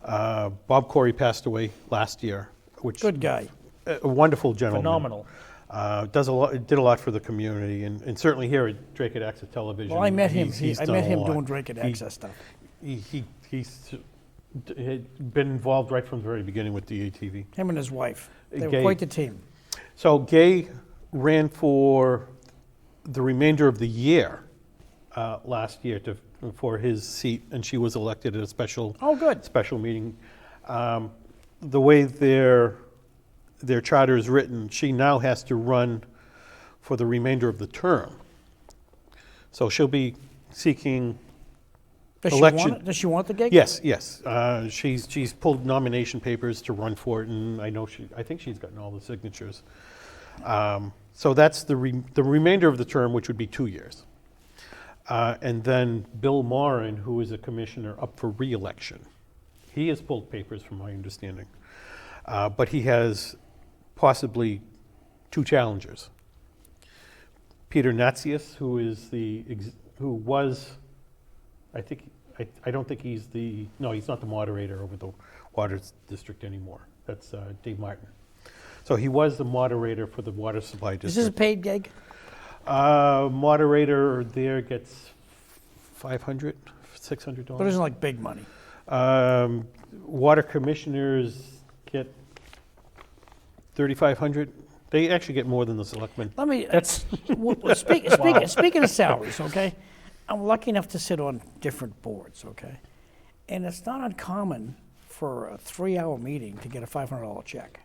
Bob Corey passed away last year, which Good guy. a wonderful gentleman. Phenomenal. Did a lot for the community, and certainly here at Dracut Access Television. Well, I met him. he's I done met a him lot. doing Dracut Access stuff. He's had been involved right from the very beginning with DATV. Him and his wife. They were Gay. quite the team. So Gay ran for the remainder of the year last year for his seat, and she was elected at a special Good. special meeting. The way their charter is written, she now has to run for the remainder of the term. So she'll be seeking Does election. she want it? Does she want the gig? Yes. She's pulled nomination papers to run for it, and I think she's gotten all the signatures. So that's the remainder of the term, which would be 2 years. And then Bill Moran, who is a commissioner up for re-election. He has pulled papers, from my understanding, but he has possibly 2 challengers. Peter Natsius, who was, I don't think he's he's not the moderator over the water district anymore. That's Dave Martin. So he was the moderator for the water supply district. Is this a paid gig? Moderator there gets $500, $600. But it isn't like big money. Water commissioners get $3,500. They actually get more than the selectmen. Let me. That's Speaking of salaries, okay, I'm lucky enough to sit on different boards, okay, and it's not uncommon for a 3-hour meeting to get a $500 check.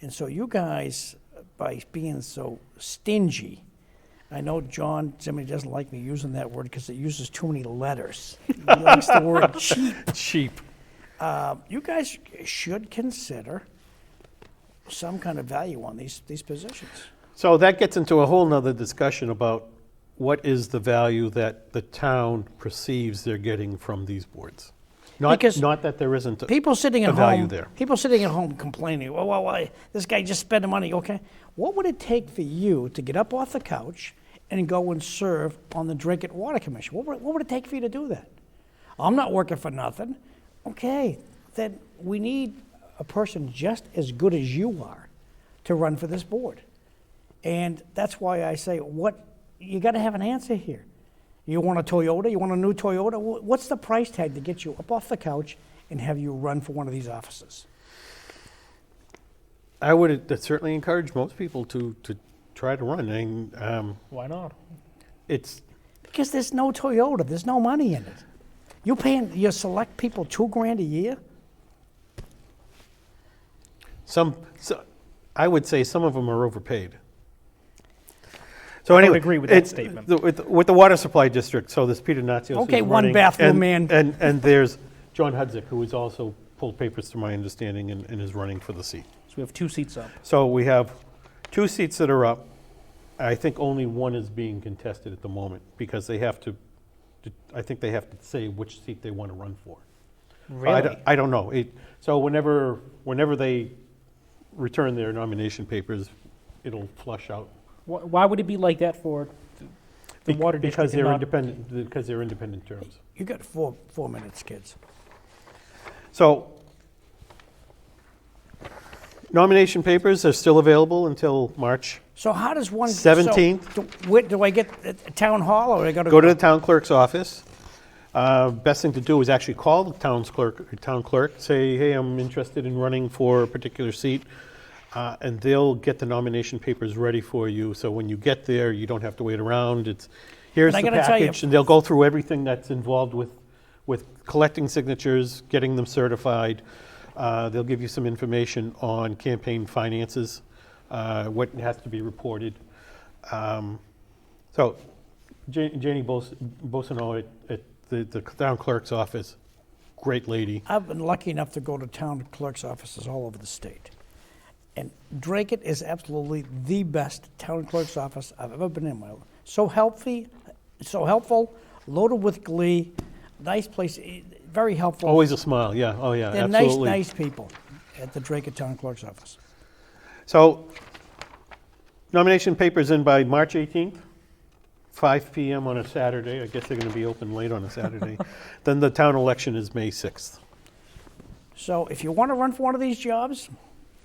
And so you guys, by being so stingy, I know John Zimini doesn't like me using that word because it uses too many letters. He likes the word cheap. Cheap. you guys should consider some kind of value on these positions. So that gets into a whole nother discussion about what is the value that the town perceives they're getting from these boards. Not that there isn't People sitting at a value home, there. people sitting at home complaining, well, this guy just spent the money, okay? What would it take for you to get up off the couch and go and serve on the Dracut Water Commission? What would it take for you to do that? I'm not working for nothing. Okay, then we need a person just as good as you are to run for this board. And that's why I say, you got to have an answer here. You want a Toyota? You want a new Toyota? What's the price tag to get you up off the couch and have you run for one of these offices? I would certainly encourage most people to try to run. And, Why not? it's Because there's no Toyota. There's no money in it. You select people $2,000 a year? I would say some of them are overpaid. So anyway, agree with that statement. With the water supply district, so this Peter Natsios Okay, is one running, bathroom man. and there's John Hudzik, who is also pulled papers to my understanding and is running for the seat. So we have 2 seats up. So we have 2 seats that are up. I think only one is being contested at the moment because they have to. I think they have to say which seat they want to run for. Really? I don't know. So whenever they return their nomination papers, it'll flush out. Why would it be like that for the water district? Because and they're not- independent. Because they're independent terms. You got 4 minutes, kids. So nomination papers are still available until March. So how does one... 17th. Do I get a town hall or I got to Go to the town clerk's office. Best thing to do is actually call the town clerk, say, hey, I'm interested in running for a particular seat, and they'll get the nomination papers ready for you. So when you get there, you don't have to wait around. Here's But I the gotta tell you- package, and they'll go through everything that's involved with collecting signatures, getting them certified. They'll give you some information on campaign finances, what has to be reported. So Janie Bosino at the town clerk's office, great lady. I've been lucky enough to go to town clerk's offices all over the state. And Dracut is absolutely the best town clerk's office I've ever been in my life. So helpful, loaded with glee, nice place, very helpful. Always a smile, yeah. Oh, yeah, They're absolutely. nice people at the Dracut town clerk's office. So nomination papers in by March 18th, 5 p.m. on a Saturday. I guess they're going to be open late on a Saturday. Then the town election is May 6th. So if you want to run for one of these jobs,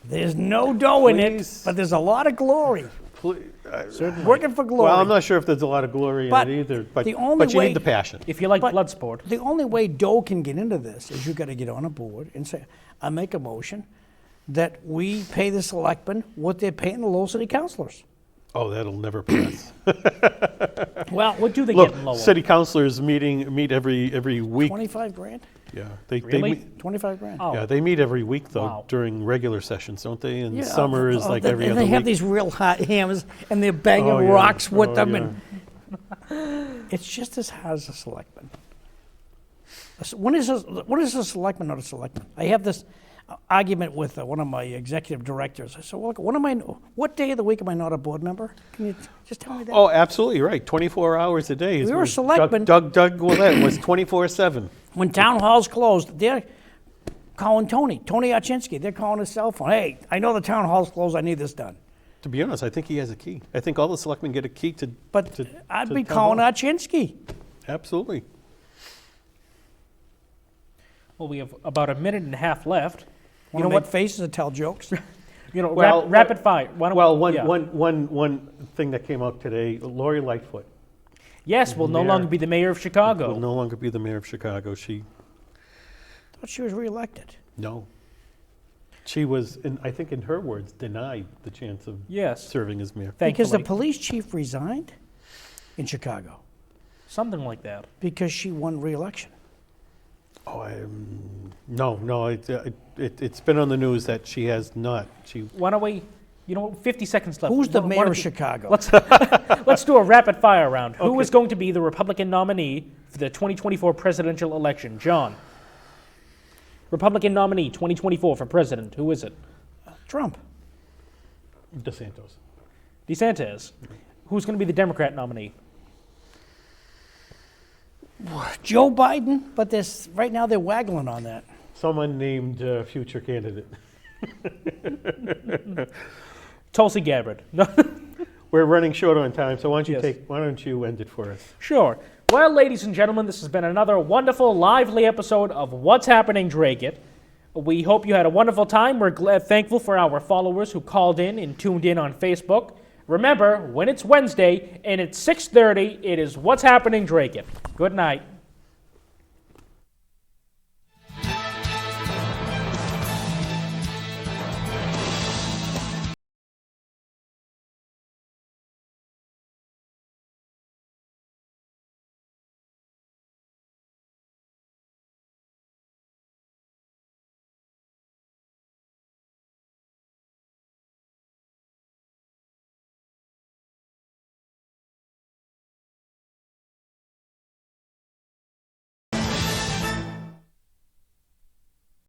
there's no dough in it, Please. but there's a lot of glory. Certainly. Working for glory. Well, I'm not sure if there's a lot of glory But in it either, but the only you way- need the passion. If you like But blood sport. The only way dough can get into this is you got to get on a board and say, I make a motion that we pay the selectmen what they're paying the Lowell City councilors. Oh, that'll never pass. Well, What do they Look, get in Lowell? city councilors meet every week. 25 grand? Yeah, they Really? meet, 25 grand. Oh. yeah, they meet every week though Wow. during regular sessions, don't they? And Yeah, summer is like every and other they have week. these real hot hammers and they're banging Oh, yeah. rocks with Oh, them. yeah. And it's just as hard as a selectman. When is a selectman not a selectman? I have this argument with one of my executive directors. I said, well, look, what day of the week am I not a board member? Can you just tell me that? Oh, absolutely right. 24 hours a day. We were selectmen. Doug Willett was 24/7. When town hall's closed, they're calling Tony Archinsky. They're calling his cell phone. Hey, I know the town hall's closed. I need this done. To be honest, I think he has a key. I think all the selectmen get a key to. But to- I'd to be town calling hall. Archinsky. Absolutely. Well, we have about a minute and a half left. You Want know to make what? faces and tell jokes? You know, Well, rapid fire. Why don't Well, yeah. one thing that came out today, Lori Lightfoot Yes, will no Mayor. longer be the mayor of Chicago. will no longer be the mayor of Chicago. Thought she was reelected. No. She was, I think in her words, denied the chance of Yes. serving as mayor. Because the Thankfully. police chief resigned in Chicago Something like that. because she won re-election. Oh, no. It's been on the news that she has not. Why don't we, 50 seconds left. Who's the Why mayor don't of we- Chicago? Let's do a rapid fire round. Who Okay. is going to be the Republican nominee for the 2024 presidential election? John. Republican nominee 2024 for president. Who is it? Trump. DeSantis. DeSantis. Who's going to be the Democrat nominee? Joe Biden, but right now they're waggling on that. Someone named future candidate. Tulsi Gabbard. No. We're running short on time, so why don't you end it for us? Sure. Well, ladies and gentlemen, this has been another wonderful, lively episode of What's Happening Dracut. We hope you had a wonderful time. We're thankful for our followers who called in and tuned in on Facebook. Remember, when it's Wednesday and it's 6:30, it is What's Happening Dracut. Good night.